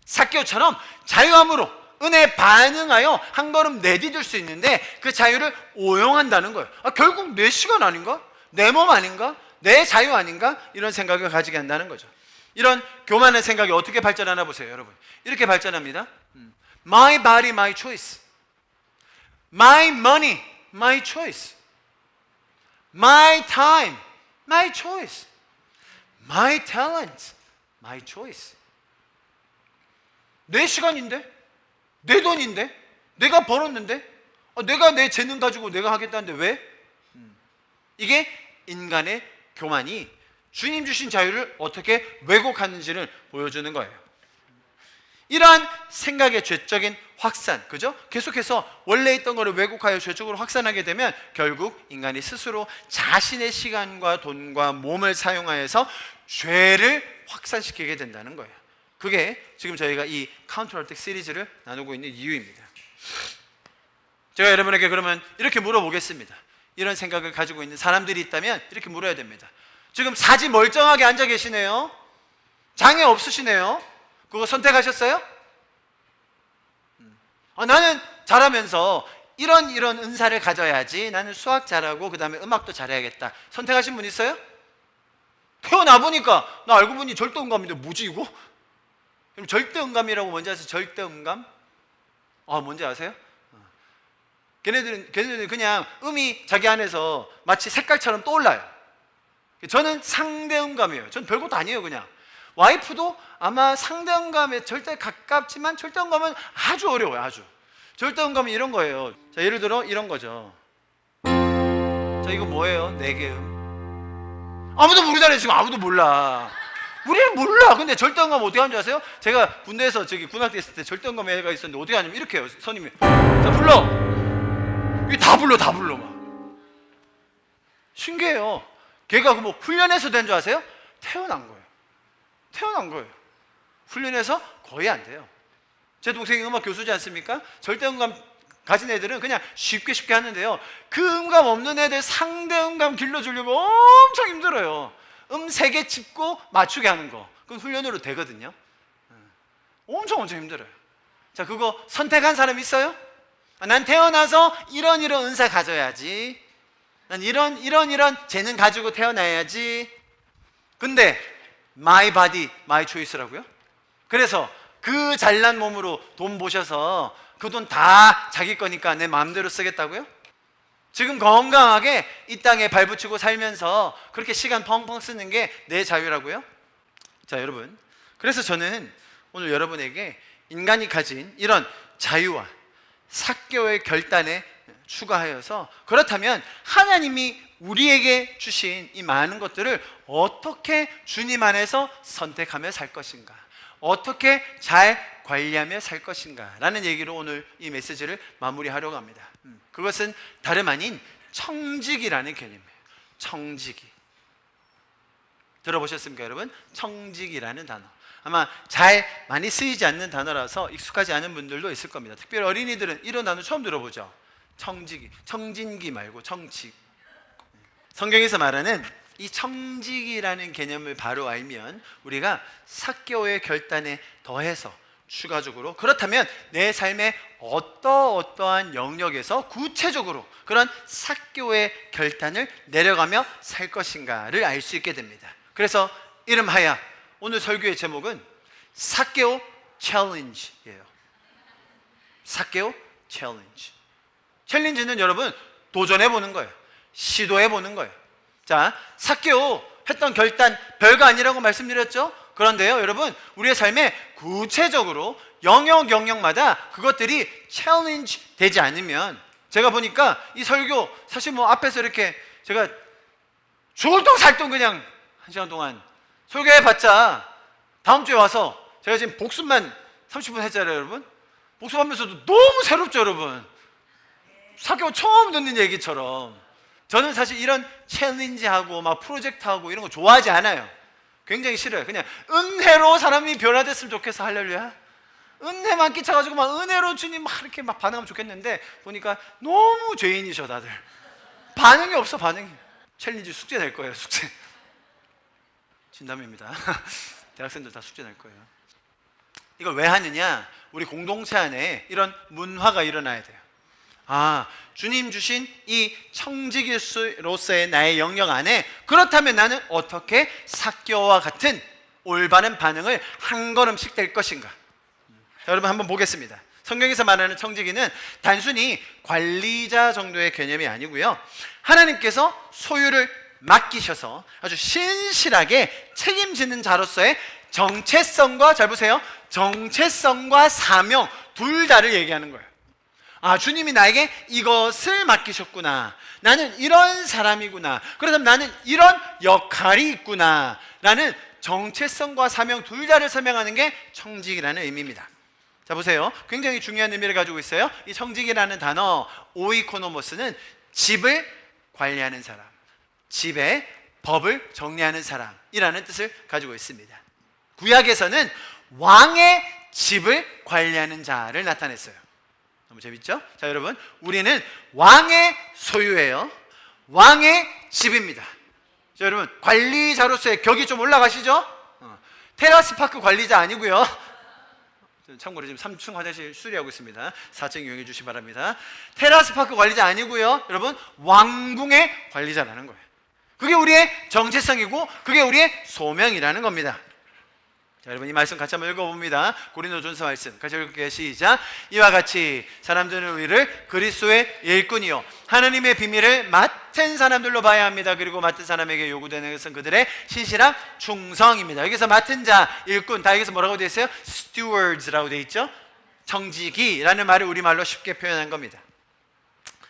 삭개오처럼 자유함으로 은혜에 반응하여 한 걸음 내디딜 수 있는데 그 자유를 오용한다는 거예요. 결국 내 시간 아닌가? 내 몸 아닌가? 내 자유 아닌가? 이런 생각을 가지게 한다는 거죠. 이런 교만한 생각이 어떻게 발전하나 보세요, 여러분. 이렇게 발전합니다. My body, my choice. My money, my choice. My time, my choice. My talent, my choice. 내 시간인데? 내 돈인데? 내가 벌었는데? 내가 내 재능 가지고 내가 하겠다는데 왜? 이게 인간의 교만이 주님 주신 자유를 어떻게 왜곡하는지를 보여주는 거예요. 이러한 생각의 죄적인 확산, 그죠? 계속해서 원래 있던 것을 왜곡하여 죄적으로 확산하게 되면 결국 인간이 스스로 자신의 시간과 돈과 몸을 사용하여서 죄를 확산시키게 된다는 거예요. 그게 지금 저희가 이 카운터어택 시리즈를 나누고 있는 이유입니다. 제가 여러분에게 그러면 이렇게 물어보겠습니다. 이런 생각을 가지고 있는 사람들이 있다면 이렇게 물어야 됩니다. 지금 사지 멀쩡하게 앉아 계시네요. 장애 없으시네요. 그거 선택하셨어요? 나는 잘하면서 이런 은사를 가져야지. 나는 수학 잘하고 그 다음에 음악도 잘해야겠다. 선택하신 분 있어요? 태어나 보니까 나 알고 보니 절대음감인데 뭐지 이거? 그럼 절대음감이라고 뭔지 아세요? 절대음감? 뭔지 아세요? 걔네들은 그냥 음이 자기 안에서 마치 색깔처럼 떠올라요. 저는 상대음감이에요. 전 별것도 아니에요. 그냥 와이프도 아마 상대음감에 절대 가깝지만 절대음감은 아주 어려워요. 아주. 절대음감은 이런 거예요. 자, 예를 들어 이런 거죠. 자, 이거 뭐예요? 4개 음. 아무도 모르잖아요. 지금 아무도 몰라. 우리는 몰라. 근데 절대음감 어떻게 하는 줄 아세요? 제가 군대에서 군악대 있을 때 절대음감 애가 있었는데 어떻게 하냐면 이렇게 해요. 선임이 자, 불러. 이게 다 불러 막. 신기해요. 걔가 뭐 훈련해서 된 줄 아세요? 태어난 거예요. 훈련해서 거의 안 돼요. 제 동생이 음악 교수지 않습니까? 절대음감 가진 애들은 그냥 쉽게 하는데요, 그 음감 없는 애들 상대음감 길러주려고 엄청 힘들어요. 3개 짚고 맞추게 하는 거, 그건 훈련으로 되거든요. 엄청 힘들어요. 자, 그거 선택한 사람 있어요? 난 태어나서 이런 은사 가져야지. 난 이런 재능 가지고 태어나야지. 근데 my body, my choice라고요? 그래서 그 잘난 몸으로 돈 모셔서 그 돈 다 자기 거니까 내 마음대로 쓰겠다고요? 지금 건강하게 이 땅에 발붙이고 살면서 그렇게 시간 펑펑 쓰는 게 내 자유라고요? 자, 여러분, 그래서 저는 오늘 여러분에게 인간이 가진 이런 자유와 삭개오의 결단에 추가하여서, 그렇다면 하나님이 우리에게 주신 이 많은 것들을 어떻게 주님 안에서 선택하며 살 것인가, 어떻게 잘 관리하며 살 것인가 라는 얘기로 오늘 이 메시지를 마무리하려고 합니다. 그것은 다름 아닌 청직이라는 개념이에요. 청직이. 들어보셨습니까, 여러분? 청직이라는 단어. 아마 잘 많이 쓰이지 않는 단어라서 익숙하지 않은 분들도 있을 겁니다. 특별히 어린이들은 이런 단어 처음 들어보죠. 청직이. 청진기 말고 청직. 성경에서 말하는 이 청직이라는 개념을 바로 알면 우리가 삭개오의 결단에 더해서 추가적으로, 그렇다면 내 삶의 어떠한 영역에서 구체적으로 그런 삭개오의 결단을 내려가며 살 것인가를 알 수 있게 됩니다. 그래서 이름하여 오늘 설교의 제목은 삭개오 챌린지예요. 삭개오 챌린지. 챌린지는 여러분 도전해보는 거예요. 시도해보는 거예요. 자, 삭개오 했던 결단 별거 아니라고 말씀드렸죠? 그런데요, 여러분, 우리의 삶에 구체적으로 영역마다 그것들이 챌린지 되지 않으면, 제가 보니까 이 설교 사실 뭐 앞에서 이렇게 제가 죽을똥살똥 그냥 1시간 동안 설교해봤자 다음 주에 와서 제가 지금 복습만 30분 했잖아요, 여러분. 복습하면서도 너무 새롭죠, 여러분. 사교 처음 듣는 얘기처럼. 저는 사실 이런 챌린지하고 막 프로젝트하고 이런 거 좋아하지 않아요. 굉장히 싫어요. 그냥 은혜로 사람이 변화됐으면 좋겠어. 할렐루야. 은혜만 끼쳐가지고 막 은혜로 주님 막 이렇게 막 반응하면 좋겠는데, 보니까 너무 죄인이셔 다들. 반응이 없어, 반응이. 챌린지 숙제 낼 거예요, 숙제. 진담입니다. 대학생들 다 숙제 낼 거예요. 이걸 왜 하느냐? 우리 공동체 안에 이런 문화가 일어나야 돼요. 아, 주님 주신 이 청지기로서의 나의 영역 안에, 그렇다면 나는 어떻게 삭개오와 같은 올바른 반응을 한 걸음씩 될 것인가? 자, 여러분 한번 보겠습니다. 성경에서 말하는 청지기는 단순히 관리자 정도의 개념이 아니고요, 하나님께서 소유를 맡기셔서 아주 신실하게 책임지는 자로서의 정체성과, 잘 보세요, 정체성과 사명 둘 다를 얘기하는 거예요. 아, 주님이 나에게 이것을 맡기셨구나, 나는 이런 사람이구나, 그렇다면 나는 이런 역할이 있구나 라는 정체성과 사명 둘 다를 설명하는 게 청직이라는 의미입니다. 자, 보세요. 굉장히 중요한 의미를 가지고 있어요. 이 청직이라는 단어 오이코노모스는 집을 관리하는 사람, 집의 법을 정리하는 사람이라는 뜻을 가지고 있습니다. 구약에서는 왕의 집을 관리하는 자를 나타냈어요. 너무 재밌죠? 자, 여러분, 우리는 왕의 소유예요. 왕의 집입니다. 자, 여러분, 관리자로서의 격이 좀 올라가시죠? 테라스 파크 관리자 아니고요. 참고로 지금 3층 화장실 수리하고 있습니다. 4층 이용해 주시기 바랍니다. 테라스 파크 관리자 아니고요, 여러분, 왕궁의 관리자라는 거예요. 그게 우리의 정체성이고 그게 우리의 소명이라는 겁니다. 자, 여러분, 이 말씀 같이 한번 읽어봅니다. 고린도전서 말씀 같이 읽을게요. 시작. 이와 같이 사람들은 우리를 그리스도의 일꾼이요 하나님의 비밀을 맡은 사람들로 봐야 합니다. 그리고 맡은 사람에게 요구되는 것은 그들의 신실한 충성입니다. 여기서 맡은 자, 일꾼, 다 여기서 뭐라고 되어 있어요? stewards라고 되어 있죠. 청지기라는 말을 우리말로 쉽게 표현한 겁니다.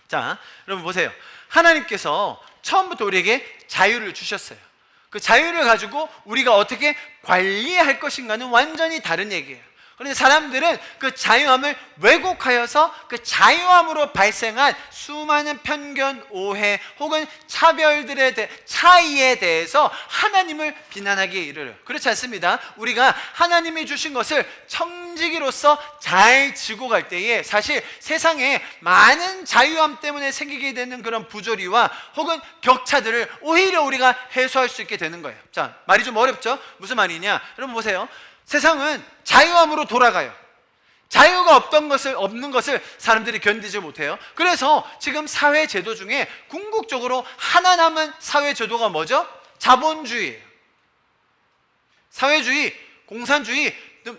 자, 여러분 보세요. 하나님께서 처음부터 우리에게 자유를 주셨어요. 그 자유를 가지고 우리가 어떻게 관리할 것인가는 완전히 다른 얘기예요. 그런데 사람들은 그 자유함을 왜곡하여서 그 자유함으로 발생한 수많은 편견, 오해 혹은 차이에 대해서 하나님을 비난하기에 이르러요. 그렇지 않습니다. 우리가 하나님이 주신 것을 청지기로서 잘 지고 갈 때에 사실 세상에 많은 자유함 때문에 생기게 되는 그런 부조리와 혹은 격차들을 오히려 우리가 해소할 수 있게 되는 거예요. 자, 말이 좀 어렵죠? 무슨 말이냐? 여러분 보세요. 세상은 자유함으로 돌아가요. 자유가 없는 것을 사람들이 견디지 못해요. 그래서 지금 사회 제도 중에 궁극적으로 하나 남은 사회 제도가 뭐죠? 자본주의예요. 사회주의, 공산주의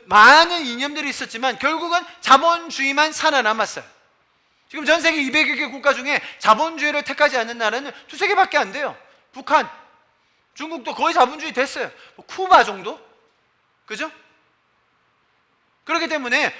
많은 이념들이 있었지만 결국은 자본주의만 살아남았어요. 지금 전 세계 200여 개 국가 중에 자본주의를 택하지 않는 나라는 두세 개밖에 안 돼요. 북한, 중국도 거의 자본주의 됐어요. 쿠바 정도? 그죠? 그렇기 때문에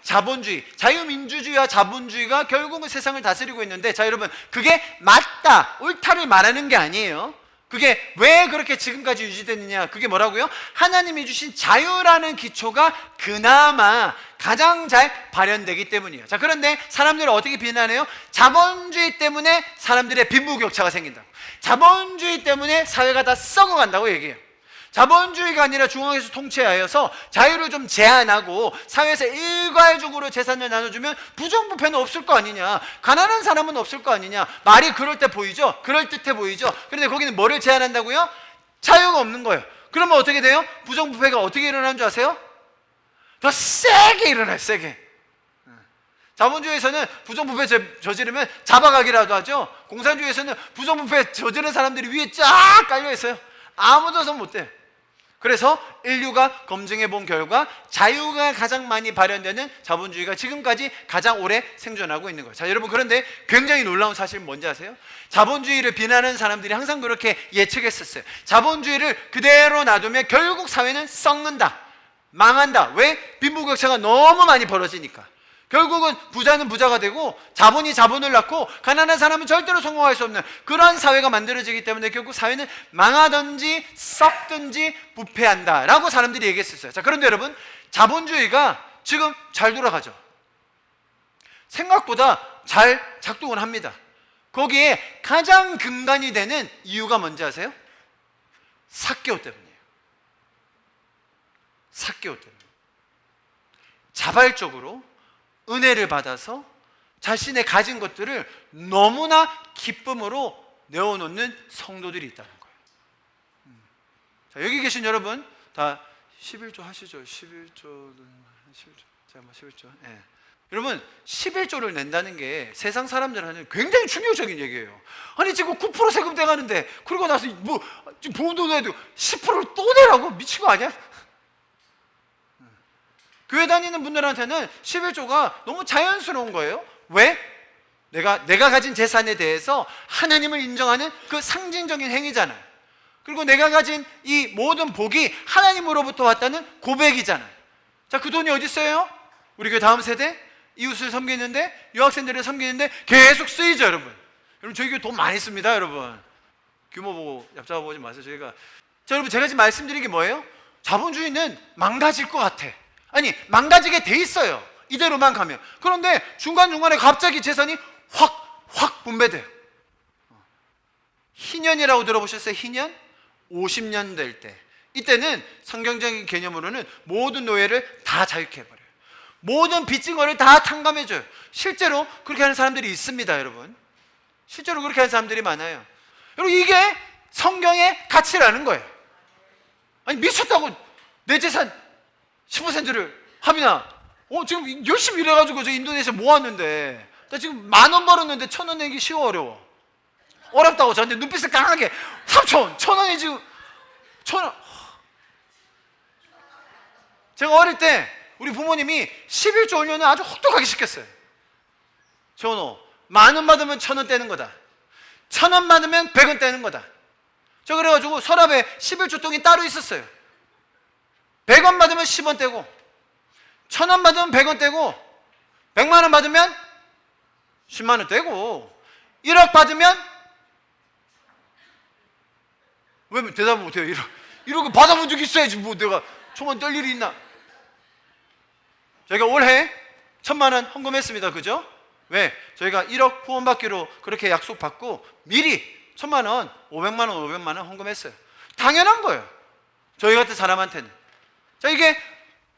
자본주의, 자유민주주의와 자본주의가 결국은 세상을 다스리고 있는데, 자 여러분, 그게 맞다, 옳다를 말하는 게 아니에요. 그게 왜 그렇게 지금까지 유지됐느냐? 그게 뭐라고요? 하나님이 주신 자유라는 기초가 그나마 가장 잘 발현되기 때문이에요. 자, 그런데 사람들은 어떻게 비난해요? 자본주의 때문에 사람들의 빈부격차가 생긴다고, 자본주의 때문에 사회가 다 썩어간다고 얘기해요. 자본주의가 아니라 중앙에서 통치하여서 자유를 좀 제한하고 사회에서 일괄적으로 재산을 나눠주면 부정부패는 없을 거 아니냐, 가난한 사람은 없을 거 아니냐. 말이 그럴 때 보이죠? 그럴듯해 보이죠? 그런데 거기는 뭐를 제한한다고요? 자유가 없는 거예요. 그러면 어떻게 돼요? 부정부패가 어떻게 일어나는 줄 아세요? 더 세게 일어나요, 세게. 자본주의에서는 부정부패 저지르면 잡아가기라도 하죠. 공산주의에서는 부정부패 저지른 사람들이 위에 쫙 깔려있어요. 아무도 손 못 대요. 그래서 인류가 검증해 본 결과 자유가 가장 많이 발현되는 자본주의가 지금까지 가장 오래 생존하고 있는 거예요. 자 여러분, 그런데 굉장히 놀라운 사실은 뭔지 아세요? 자본주의를 비난하는 사람들이 항상 그렇게 예측했었어요. 자본주의를 그대로 놔두면 결국 사회는 썩는다, 망한다. 왜? 빈부격차가 너무 많이 벌어지니까. 결국은 부자는 부자가 되고 자본이 자본을 낳고 가난한 사람은 절대로 성공할 수 없는 그런 사회가 만들어지기 때문에 결국 사회는 망하든지 썩든지 부패한다라고 사람들이 얘기했었어요. 자, 그런데 여러분, 자본주의가 지금 잘 돌아가죠. 생각보다 잘 작동을 합니다. 거기에 가장 근간이 되는 이유가 뭔지 아세요? 사개오 때문이에요. 사개오 때문에. 자발적으로 은혜를 받아서 자신의 가진 것들을 너무나 기쁨으로 내어놓는 성도들이 있다는 거예요. 자, 여기 계신 여러분 다 11조 하시죠. 11조. 제가 뭐 11조. 예. 여러분, 11조를 낸다는 게 세상 사람들한테는 굉장히 충격적인 얘기예요. 아니 지금 9% 세금 떼가는데 그러고 나서 뭐 지금 보험도 내도 10%를 또 내라고? 미친 거 아니야? 교회 다니는 분들한테는 11조가 너무 자연스러운 거예요. 왜? 내가 가진 재산에 대해서 하나님을 인정하는 그 상징적인 행위잖아요. 그리고 내가 가진 이 모든 복이 하나님으로부터 왔다는 고백이잖아요. 자, 그 돈이 어디 있어요? 우리 교회 다음 세대 이웃을 섬기는데, 유학생들을 섬기는데 계속 쓰이죠, 여러분. 여러분, 저희 교회 돈 많이 씁니다, 여러분. 규모 보고 얕잡아보지 마세요. 저희가. 자, 여러분, 제가 지금 말씀드린 게 뭐예요? 자본주의는 망가질 것 같아. 아니, 망가지게 돼 있어요, 이대로만 가면. 그런데 중간중간에 갑자기 재산이 확 분배돼요. 희년이라고 들어보셨어요? 희년? 50년 될 때, 이때는 성경적인 개념으로는 모든 노예를 다 자유케 해버려요. 모든 빚진 거를 다 탕감해줘요. 실제로 그렇게 하는 사람들이 있습니다, 여러분. 실제로 그렇게 하는 사람들이 많아요. 여러분, 이게 성경의 가치라는 거예요. 아니, 미쳤다고 내 재산 10%를 하민아, 지금 열심히 일해가지고 저 인도네시아 모았는데 나 지금 10,000원 벌었는데 1,000원 내기 쉬워, 어려워? 어렵다고 저한테 눈빛을 강하게 3,000원, 1,000원이 지금 1,000원. 제가 어릴 때 우리 부모님이 11조 올려는 아주 혹독하게 시켰어요. 전호 10,000원 받으면 1,000원 떼는 거다, 1,000원 받으면 100원 떼는 거다. 저 그래가지고 서랍에 11조 통이 따로 있었어요. 100원 받으면 10원 떼고, 1,000원 받으면 100원 떼고, 100만 원 받으면 10만 원 떼고, 1억 받으면, 왜 대답을 못해요? 1억 받아본 적 있어야지, 뭐 내가 1,000원 뗄 일이 있나? 저희가 올해 1,000만 원 헌금했습니다. 그죠? 왜? 저희가 1억 후원받기로 그렇게 약속받고 미리 1,000만 원, 500만 원, 500만 원 헌금했어요. 당연한 거예요, 저희 같은 사람한테는. 자,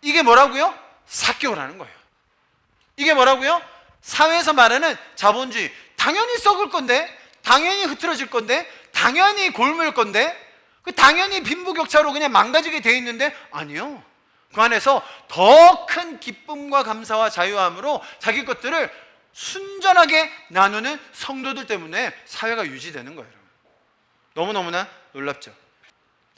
이게 뭐라고요? 사개오라는 거예요. 이게 뭐라고요? 사회에서 말하는 자본주의. 당연히 썩을 건데, 당연히 흐트러질 건데, 당연히 골물 건데, 당연히 빈부격차로 그냥 망가지게 돼 있는데, 아니요. 그 안에서 더 큰 기쁨과 감사와 자유함으로 자기 것들을 순전하게 나누는 성도들 때문에 사회가 유지되는 거예요. 너무너무나 놀랍죠.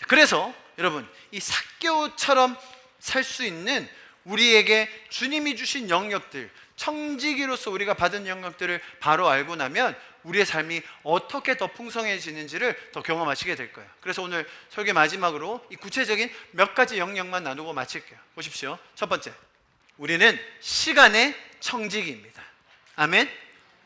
그래서 여러분, 이 삭개오처럼 살 수 있는 우리에게 주님이 주신 영역들, 청지기로서 우리가 받은 영역들을 바로 알고 나면 우리의 삶이 어떻게 더 풍성해지는지를 더 경험하시게 될 거예요. 그래서 오늘 설교 마지막으로 이 구체적인 몇 가지 영역만 나누고 마칠게요. 보십시오. 첫 번째, 우리는 시간의 청지기입니다. 아멘.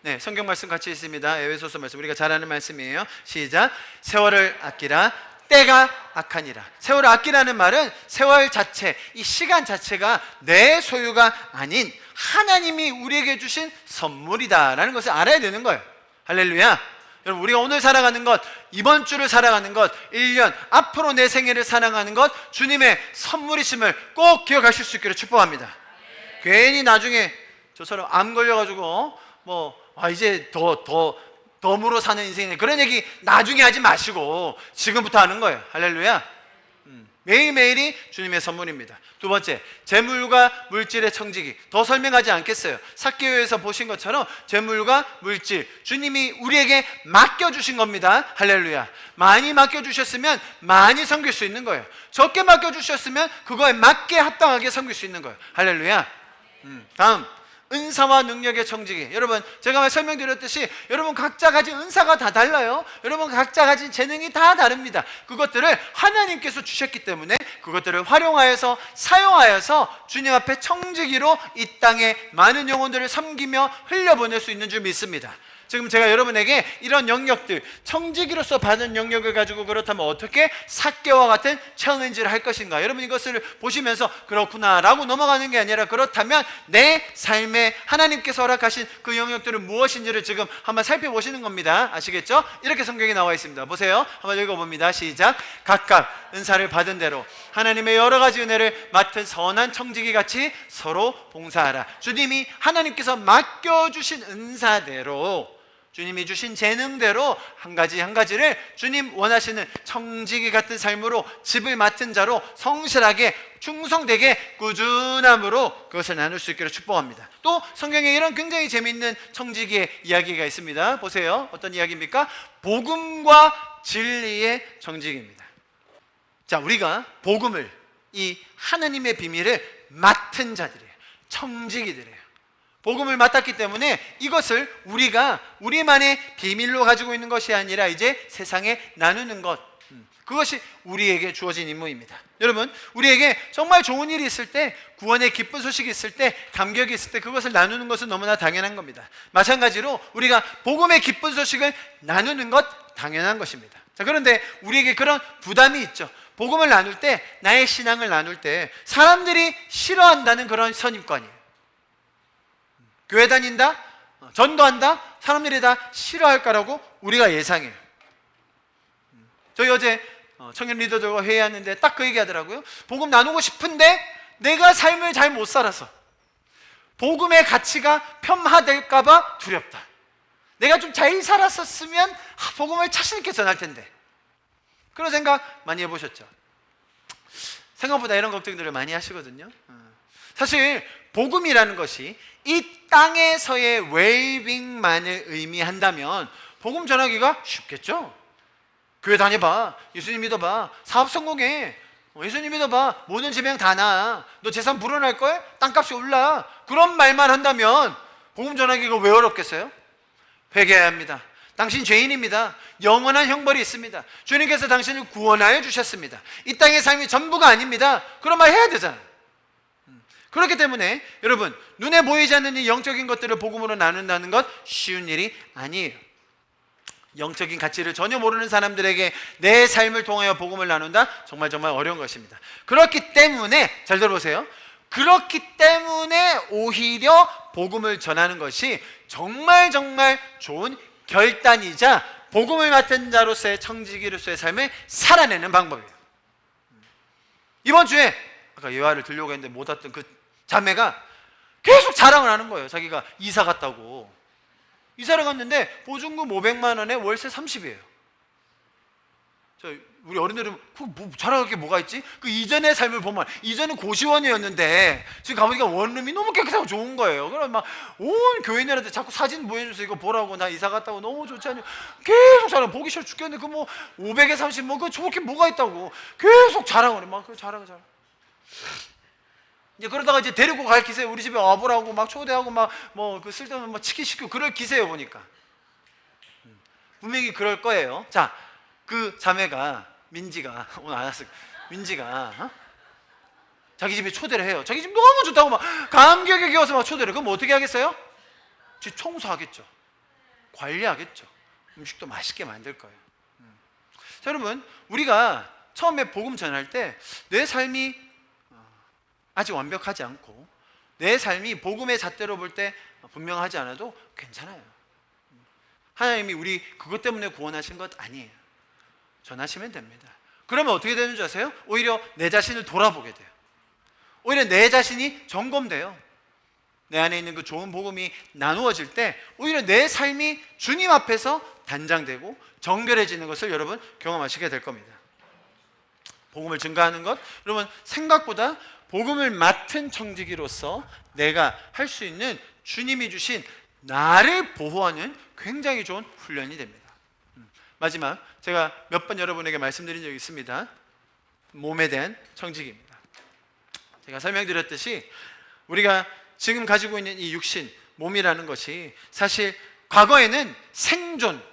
네, 성경 말씀 같이 있습니다. 에베소서 말씀, 우리가 잘 아는 말씀이에요. 시작. 세월을 아끼라, 때가 악하니라. 세월을 아끼라는 말은 세월 자체, 이 시간 자체가 내 소유가 아닌 하나님이 우리에게 주신 선물이다라는 것을 알아야 되는 거예요. 할렐루야. 여러분, 우리가 오늘 살아가는 것, 이번 주를 살아가는 것, 1년 앞으로 내 생애를 살아가는 것, 주님의 선물이심을 꼭 기억하실 수 있기를 축복합니다. 괜히 나중에 저처럼 암 걸려가지고 이제 덤으로 사는 인생이네, 그런 얘기 나중에 하지 마시고 지금부터 하는 거예요. 할렐루야. 매일매일이 주님의 선물입니다. 두 번째, 재물과 물질의 청지기. 더 설명하지 않겠어요. 삭개오에서 보신 것처럼 재물과 물질, 주님이 우리에게 맡겨주신 겁니다. 할렐루야. 많이 맡겨주셨으면 많이 섬길 수 있는 거예요. 적게 맡겨주셨으면 그거에 맞게 합당하게 섬길 수 있는 거예요. 할렐루야. 다음, 은사와 능력의 청지기. 여러분, 제가 설명드렸듯이 여러분 각자 가진 은사가 다 달라요. 여러분 각자 가진 재능이 다 다릅니다. 그것들을 하나님께서 주셨기 때문에 그것들을 활용하여서 사용하여서 주님 앞에 청지기로 이 땅에 많은 영혼들을 섬기며 흘려보낼 수 있는 줄 믿습니다. 지금 제가 여러분에게 이런 영역들, 청지기로서 받은 영역을 가지고 그렇다면 어떻게 삭개와 같은 챌린지를 할 것인가, 여러분 이것을 보시면서 그렇구나 라고 넘어가는 게 아니라, 그렇다면 내 삶에 하나님께서 허락하신 그 영역들은 무엇인지를 지금 한번 살펴보시는 겁니다. 아시겠죠? 이렇게 성경에 나와 있습니다. 보세요. 한번 읽어봅니다. 시작. 각각 은사를 받은 대로 하나님의 여러 가지 은혜를 맡은 선한 청지기 같이 서로 봉사하라. 주님이 하나님께서 맡겨주신 은사대로, 주님이 주신 재능대로 한 가지 한 가지를 주님 원하시는 청지기 같은 삶으로 집을 맡은 자로 성실하게 충성되게 꾸준함으로 그것을 나눌 수 있기를 축복합니다. 또 성경에 이런 굉장히 재미있는 청지기의 이야기가 있습니다. 보세요. 어떤 이야기입니까? 복음과 진리의 청지기입니다. 자, 우리가 복음을, 이 하나님의 비밀을 맡은 자들이에요. 청지기들이에요. 복음을 맡았기 때문에 이것을 우리가 우리만의 비밀로 가지고 있는 것이 아니라 이제 세상에 나누는 것, 그것이 우리에게 주어진 임무입니다. 여러분, 우리에게 정말 좋은 일이 있을 때, 구원의 기쁜 소식이 있을 때, 감격이 있을 때 그것을 나누는 것은 너무나 당연한 겁니다. 마찬가지로 우리가 복음의 기쁜 소식을 나누는 것 당연한 것입니다. 자, 그런데 우리에게 그런 부담이 있죠. 복음을 나눌 때, 나의 신앙을 나눌 때 사람들이 싫어한다는 그런 선입관이에요. 교회 다닌다? 전도한다? 사람들이 다 싫어할까라고 우리가 예상해요. 저희 어제 청년 리더들과 회의하는데 딱 그 얘기 하더라고요. 복음 나누고 싶은데 내가 삶을 잘 못 살아서 복음의 가치가 폄하될까봐 두렵다. 내가 좀 잘 살았었으면 복음을 자신 있게 전할 텐데. 그런 생각 많이 해보셨죠? 생각보다 이런 걱정들을 많이 하시거든요. 사실 복음이라는 것이 이 땅에서의 웰빙만을 의미한다면 복음 전하기가 쉽겠죠? 교회 다녀봐, 예수님 믿어봐, 사업 성공해, 예수님 믿어봐, 모든 질병 다 나아, 너 재산 불어날걸? 땅값이 올라. 그런 말만 한다면 복음 전하기가 왜 어렵겠어요? 회개해야 합니다. 당신 죄인입니다. 영원한 형벌이 있습니다. 주님께서 당신을 구원하여 주셨습니다. 이 땅의 삶이 전부가 아닙니다. 그런 말 해야 되잖아요. 그렇기 때문에 여러분, 눈에 보이지 않는 이 영적인 것들을 복음으로 나눈다는 것 쉬운 일이 아니에요. 영적인 가치를 전혀 모르는 사람들에게 내 삶을 통하여 복음을 나눈다? 정말 어려운 것입니다. 그렇기 때문에, 잘 들어보세요. 그렇기 때문에 오히려 복음을 전하는 것이 정말 좋은 결단이자 복음을 맡은 자로서의 청지기로서의 삶을 살아내는 방법이에요. 이번 주에 아까 예화를 들려고 했는데 못 왔던 그 자매가 계속 자랑을 하는 거예요. 자기가 이사 갔다고. 이사를 갔는데 보증금 500만 원에 월세 30이에요. 우리 어른들은 뭐 자랑할 게 뭐가 있지? 그 이전의 삶을 보면 이전은 고시원이었는데 지금 가보니까 원룸이 너무 깨끗하고 좋은 거예요. 그럼 막 온 교인들한테 자꾸 사진 보여줘서 이거 보라고, 나 이사 갔다고 너무 좋지 않냐, 계속 자랑. 보기 싫어 죽겠는데 그 뭐 500에 30 뭐 그 좋게 뭐가 있다고 계속 자랑을 해. 막 그 자랑. 이제 그러다가 이제 데리고 갈 기세, 우리 집에 와보라고 막 초대하고 막 뭐 그 쓸데없는 뭐 치킨 시키고 그럴 기세요 보니까. 분명히 그럴 거예요. 자, 그 자매가 민지가 오늘 안 왔어. 민지가 자기 집에 초대를 해요. 자기 집 너무 좋다고 막 감격에 겨워서 막 초대를. 그럼 어떻게 하겠어요? 청소하겠죠. 관리하겠죠. 음식도 맛있게 만들 거예요. 자, 여러분, 우리가 처음에 복음 전할 때 내 삶이 아직 완벽하지 않고 내 삶이 복음의 잣대로 볼 때 분명하지 않아도 괜찮아요. 하나님이 우리 그것 때문에 구원하신 것 아니에요. 전하시면 됩니다. 그러면 어떻게 되는 줄 아세요? 오히려 내 자신을 돌아보게 돼요. 오히려 내 자신이 점검돼요. 내 안에 있는 그 좋은 복음이 나누어질 때 오히려 내 삶이 주님 앞에서 단장되고 정결해지는 것을 여러분 경험하시게 될 겁니다. 복음을 증가하는 것, 여러분 생각보다 복음을 맡은 청지기로서 내가 할 수 있는 주님이 주신 나를 보호하는 굉장히 좋은 훈련이 됩니다. 마지막, 제가 몇 번 여러분에게 말씀드린 적이 있습니다. 몸에 대한 청지기입니다. 제가 설명드렸듯이 우리가 지금 가지고 있는 이 육신, 몸이라는 것이 사실 과거에는 생존,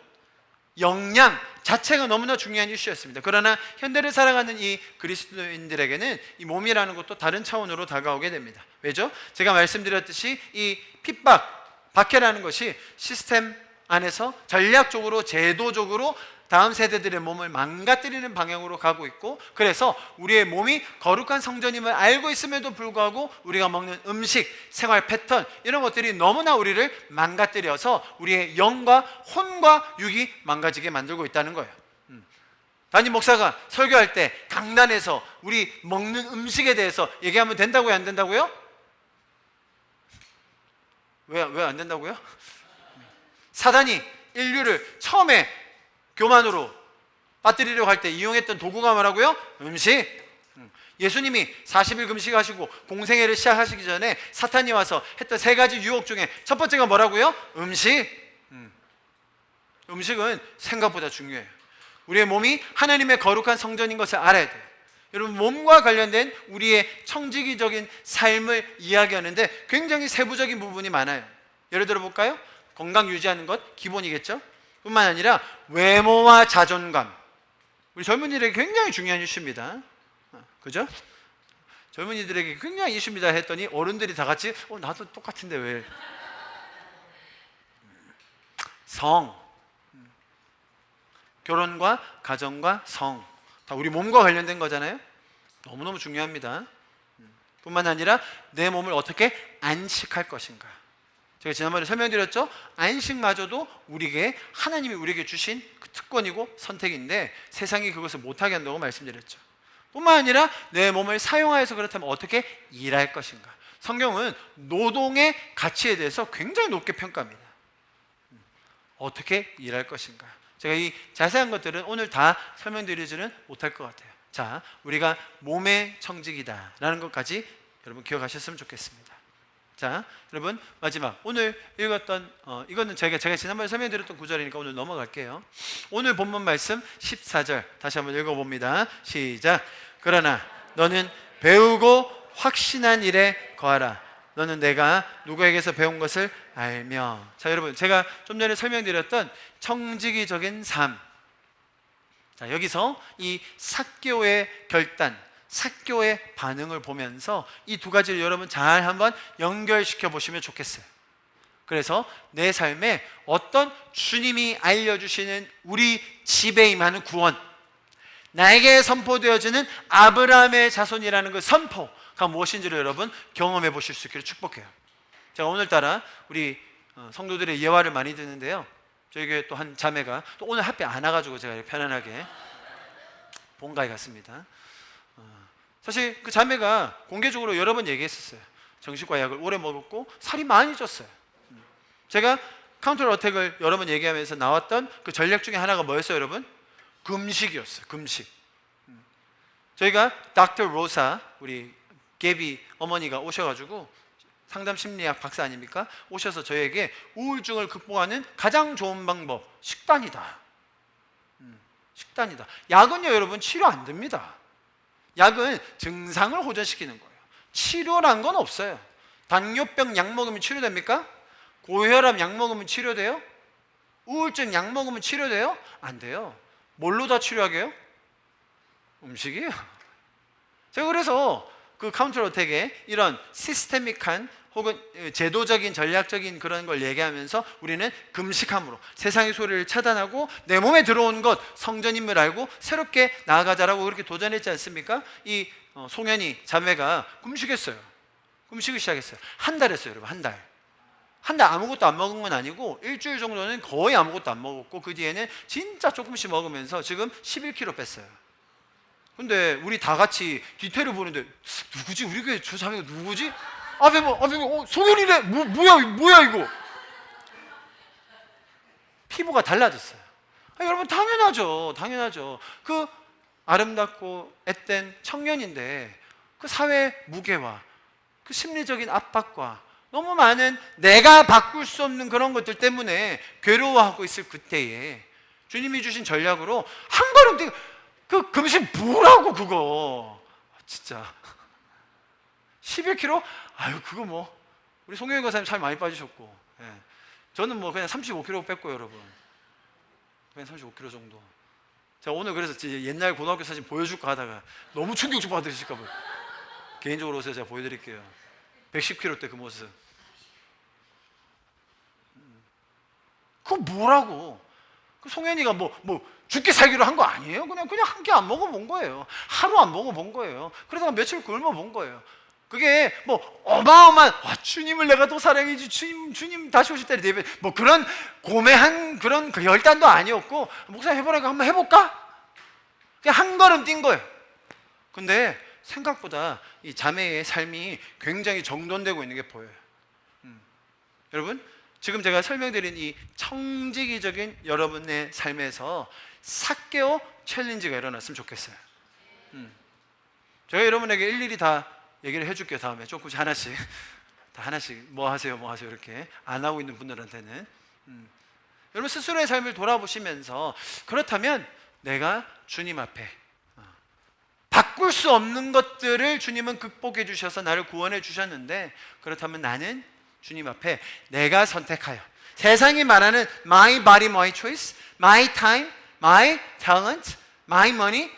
영양 자체가 너무나 중요한 이슈였습니다. 그러나 현대를 살아가는 이 그리스도인들에게는 이 몸이라는 것도 다른 차원으로 다가오게 됩니다. 왜죠? 제가 말씀드렸듯이 이 핍박, 박해라는 것이 시스템 안에서 전략적으로, 제도적으로 다음 세대들의 몸을 망가뜨리는 방향으로 가고 있고, 그래서 우리의 몸이 거룩한 성전임을 알고 있음에도 불구하고 우리가 먹는 음식, 생활 패턴, 이런 것들이 너무나 우리를 망가뜨려서 우리의 영과 혼과 육이 망가지게 만들고 있다는 거예요. 담임 목사가 설교할 때 강단에서 우리 먹는 음식에 대해서 얘기하면 된다고요, 안 된다고요? 왜 안 된다고요? 사단이 인류를 처음에 교만으로 빠뜨리려고 할 때 이용했던 도구가 뭐라고요? 음식. 예수님이 40일 금식하시고 공생애를 시작하시기 전에 사탄이 와서 했던 세 가지 유혹 중에 첫 번째가 뭐라고요? 음식. 음식은 생각보다 중요해요. 우리의 몸이 하나님의 거룩한 성전인 것을 알아야 돼요. 여러분, 몸과 관련된 우리의 청지기적인 삶을 이야기하는데 굉장히 세부적인 부분이 많아요. 예를 들어 볼까요? 건강 유지하는 것 기본이겠죠? 뿐만 아니라 외모와 자존감, 우리 젊은이들에게 굉장히 중요한 이슈입니다. 그죠? 젊은이들에게 굉장히 이슈입니다 했더니 어른들이 다 같이 나도 똑같은데 왜? 성, 결혼과 가정과 성, 다 우리 몸과 관련된 거잖아요. 너무너무 중요합니다. 뿐만 아니라 내 몸을 어떻게 안식할 것인가. 제가 지난번에 설명드렸죠? 안식마저도 우리에게, 하나님이 우리에게 주신 그 특권이고 선택인데 세상이 그것을 못하게 한다고 말씀드렸죠. 뿐만 아니라 내 몸을 사용하여서 그렇다면 어떻게 일할 것인가. 성경은 노동의 가치에 대해서 굉장히 높게 평가합니다. 어떻게 일할 것인가. 제가 이 자세한 것들은 오늘 다 설명드리지는 못할 것 같아요. 자, 우리가 몸의 청직이다라는 것까지 여러분 기억하셨으면 좋겠습니다. 자, 여러분 마지막 오늘 읽었던 이거는 제가 지난번에 설명드렸던 구절이니까 오늘 넘어갈게요. 오늘 본문 말씀 14절 다시 한번 읽어봅니다. 시작. 그러나 너는 배우고 확신한 일에 거하라. 너는 내가 누구에게서 배운 것을 알며. 자, 여러분 제가 좀 전에 설명드렸던 청지기적인 삶. 자, 여기서 이 삭개오의 결단, 삭개오의 반응을 보면서 이 두 가지를 여러분 잘 한번 연결시켜 보시면 좋겠어요. 그래서 내 삶에 어떤 주님이 알려주시는 우리 집에 임하는 구원, 나에게 선포되어지는 아브라함의 자손이라는 그 선포가 무엇인지를 여러분 경험해 보실 수 있기를 축복해요. 제가 오늘따라 우리 성도들의 예화를 많이 듣는데요, 저희 교회 또 한 자매가 또 오늘 학교 안 와가지고 제가 편안하게 본가에 갔습니다. 사실 그 자매가 공개적으로 여러 번 얘기했었어요. 정신과 약을 오래 먹었고 살이 많이 쪘어요. 제가 카운터 어택을 여러 번 얘기하면서 나왔던 그 전략 중에 하나가 뭐였어요, 여러분? 금식이었어요. 금식. 저희가 닥터 로사, 우리 게비 어머니가 오셔가지고 상담 심리학 박사 아닙니까? 오셔서 저에게 우울증을 극복하는 가장 좋은 방법, 식단이다. 식단이다. 약은요, 여러분, 치료 안 됩니다. 약은 증상을 호전시키는 거예요. 치료란 건 없어요. 당뇨병 약 먹으면 치료됩니까? 고혈압 약 먹으면 치료돼요? 우울증 약 먹으면 치료돼요? 안 돼요. 뭘로 다 치료하게요? 음식이에요. 제가 그래서 그 카운터 어택에 이런 시스테믹한 혹은 제도적인 전략적인 그런 걸 얘기하면서 우리는 금식함으로 세상의 소리를 차단하고 내 몸에 들어온 것 성전임을 알고 새롭게 나아가자라고 그렇게 도전했지 않습니까? 이 송현이 자매가 금식했어요. 금식을 시작했어요. 한 달 했어요, 여러분. 한 달 아무것도 안 먹은 건 아니고 일주일 정도는 거의 아무것도 안 먹었고 그 뒤에는 진짜 조금씩 먹으면서 지금 11kg 뺐어요. 근데 우리 다 같이 뒤태를 보는데 누구지? 우리 교회 저 자매가 누구지? 앞에 송현이래. 뭐야 이거? 피부가 달라졌어요. 여러분, 당연하죠. 그 아름답고 앳된 청년인데 그 사회 무게와 그 심리적인 압박과 너무 많은 내가 바꿀 수 없는 그런 것들 때문에 괴로워하고 있을 그때에 주님이 주신 전략으로 한 걸음 뛰고, 그 금식 뭐라고 그거 진짜 11kg? 아유, 그거 뭐 우리 송영희 권사님 살 많이 빠지셨고, 예. 저는 뭐 그냥 35kg 뺐고, 여러분 그냥 35kg 정도. 제가 오늘 그래서 옛날 고등학교 사진 보여줄까 하다가 너무 충격 받으실까 봐요. 개인적으로 오세요. 제가 보여드릴게요. 110kg 때 그 모습. 그거 뭐라고? 그 송현이가 뭐 죽게 살기로 한 거 아니에요? 그냥 한 끼 안 먹어본 거예요. 하루 안 먹어본 거예요. 그러다가 며칠 굶어본 거예요. 그게 뭐 어마어마한 주님을 내가 더 사랑해지, 주님 다시 오실 때를 대비해, 뭐 그런 고매한 그런 그 결단도 아니었고, 목사님 해보라고 한번 해볼까? 그냥 한 걸음 뛴 거예요. 근데 생각보다 이 자매의 삶이 굉장히 정돈되고 있는 게 보여요. 여러분, 지금 제가 설명드린 이 청지기적인 여러분의 삶에서 삭개오 챌린지가 일어났으면 좋겠어요. 제가 여러분에게 일일이 다 얘기를 해줄게요. 다음에 조금씩 하나씩 다 하나씩 뭐 하세요 이렇게 안 하고 있는 분들한테는 여러분 스스로의 삶을 돌아보시면서, 그렇다면 내가 주님 앞에 바꿀 수 없는 것들을 주님은 극복해 주셔서 나를 구원해 주셨는데, 그렇다면 나는 주님 앞에 내가 선택하여 세상이 말하는 my body, my choice, my time, my talent, my money,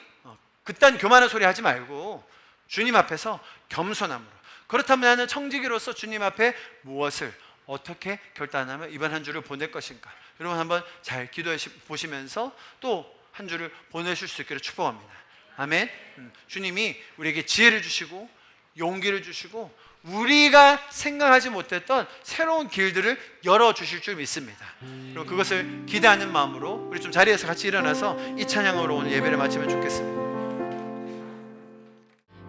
그딴 교만한 소리 하지 말고 주님 앞에서 겸손함으로, 그렇다면 나는 청지기로서 주님 앞에 무엇을 어떻게 결단하면 이번 한 주를 보낼 것인가. 여러분 한번 잘 기도해 보시면서 또 한 주를 보내실 수 있기를 축복합니다. 아멘. 주님이 우리에게 지혜를 주시고 용기를 주시고 우리가 생각하지 못했던 새로운 길들을 열어주실 줄 믿습니다. 그리고 그것을 기대하는 마음으로 우리 좀 자리에서 같이 일어나서 이 찬양으로 오늘 예배를 마치면 좋겠습니다.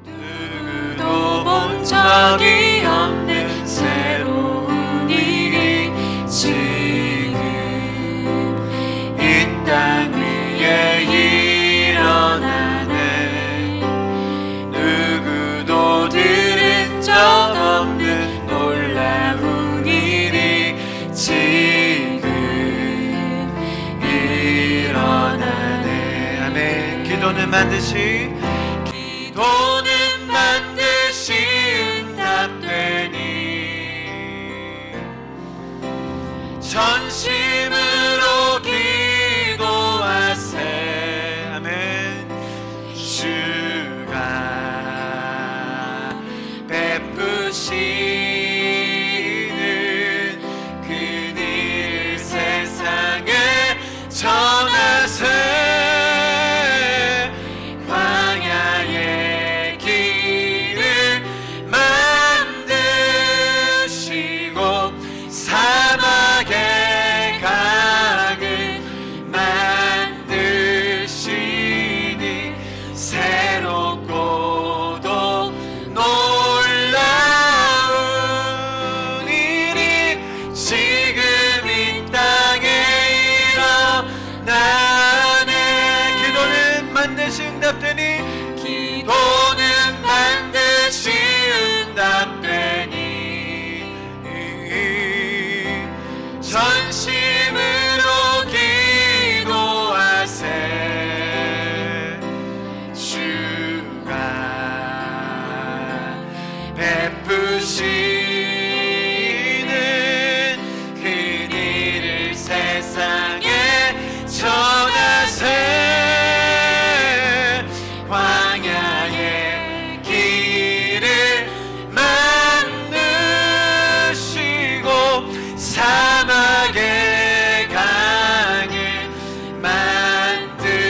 누구도 본 적이 없는 새로운 일이 지금 이 땅 위에 일어나네. 누구도 들은 적 없는 놀라운 일이 지금 일어나네. 아멘. 기도는 반드시 응답되니 전심으로 기도하세. 아멘. 주가 베푸시는 그늘 세상에 전하세. 사막에 가 세상에 전하세 광야의 길을 만드시고 사막의 강을 만드시는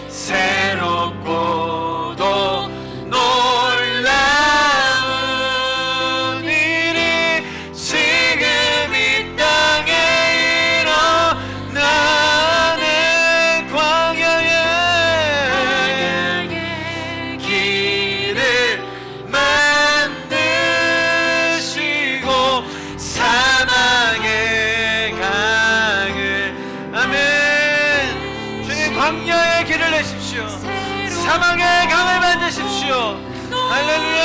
새롭고도 놀라운 일이 지금 이 땅에 일어나네 광야의 길을 만드시고 사막의 강을 아멘. 주님 광야의 길을 내십시오. 사막의 강을 만드십시오. 할렐루야.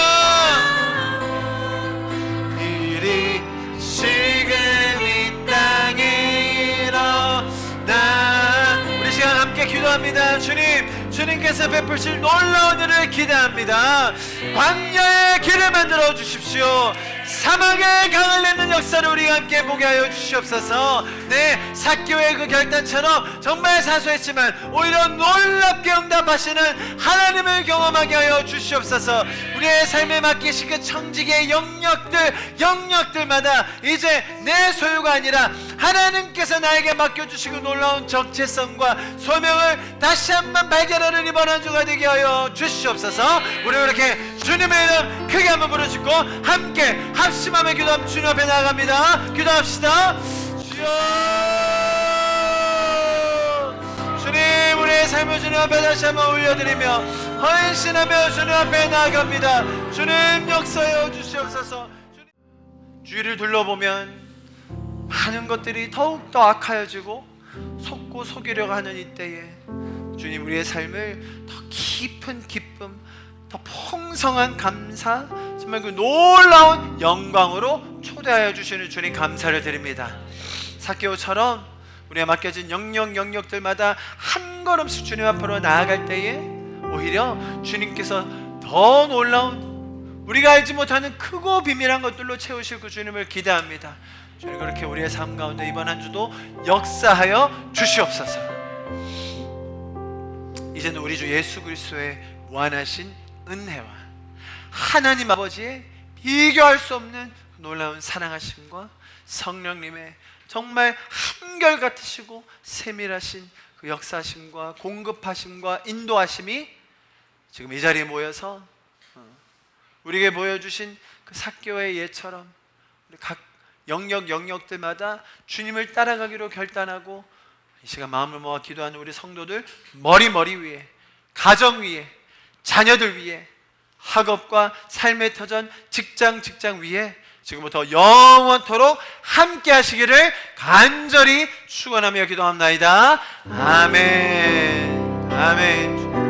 일이 지금 이 땅에 일어나. 우리 시간 함께 기도합니다. 주님께서 베푸실 놀라운 일을 기대합니다. 광야의 길을 만들어 주십시오. 사막의 강을 내는 역사를 우리가 함께 보게 하여 주시옵소서. 네, 삭개오의 그 결단처럼 정말 사소했지만 오히려 놀랍게 응답하시는 하나님을 경험하게 하여 주시옵소서. 우리의 삶에 맡기신 그 청지기의 영역들마다 이제 내 소유가 아니라 하나님께서 나에게 맡겨주시고 놀라운 정체성과 소명을 다시 한번 발견하는 이번 한 주가 되게 하여 주시옵소서. 우리 이렇게 주님의 이름 크게 한번 부르짖고 함께 합심하며 기도하며 주님 앞에 나아갑니다. 기도합시다. 주여, 주님, 우리의 삶을 주님 앞에 다시 한번 올려드리며 헌신하며 주님 앞에 나아갑니다. 주님 역사하여 주시옵소서. 주위를 둘러보면 많은 것들이 더욱더 악하여지고 속고 속이려고 하는 이때에 주님, 우리의 삶을 더 깊은 기쁨, 더 풍성한 감사, 정말 그 놀라운 영광으로 초대하여 주시는 주님 감사를 드립니다. 삭개오처럼 우리가 맡겨진 영역들마다 한 걸음씩 주님 앞으로 나아갈 때에 오히려 주님께서 더 놀라운, 우리가 알지 못하는 크고 비밀한 것들로 채우실 그 주님을 기대합니다. 주님, 그렇게 우리의 삶 가운데 이번 한 주도 역사하여 주시옵소서. 이제는 우리 주 예수 그리스도의 무한하신 은혜와 하나님 아버지의 비교할 수 없는 놀라운 사랑하심과 성령님의 정말 한결같으시고 세밀하신 그 역사하심과 공급하심과 인도하심이 지금 이 자리에 모여서 우리에게 보여주신 그 삭개오의 예처럼 우리 각 영역들마다 주님을 따라가기로 결단하고 이 시간 마음을 모아 기도하는 우리 성도들 머리 위에, 가정 위에, 자녀들 위에, 학업과 삶의 터전, 직장 위에 지금부터 영원토록 함께 하시기를 간절히 축원하며 기도합나이다. 아멘. 아멘.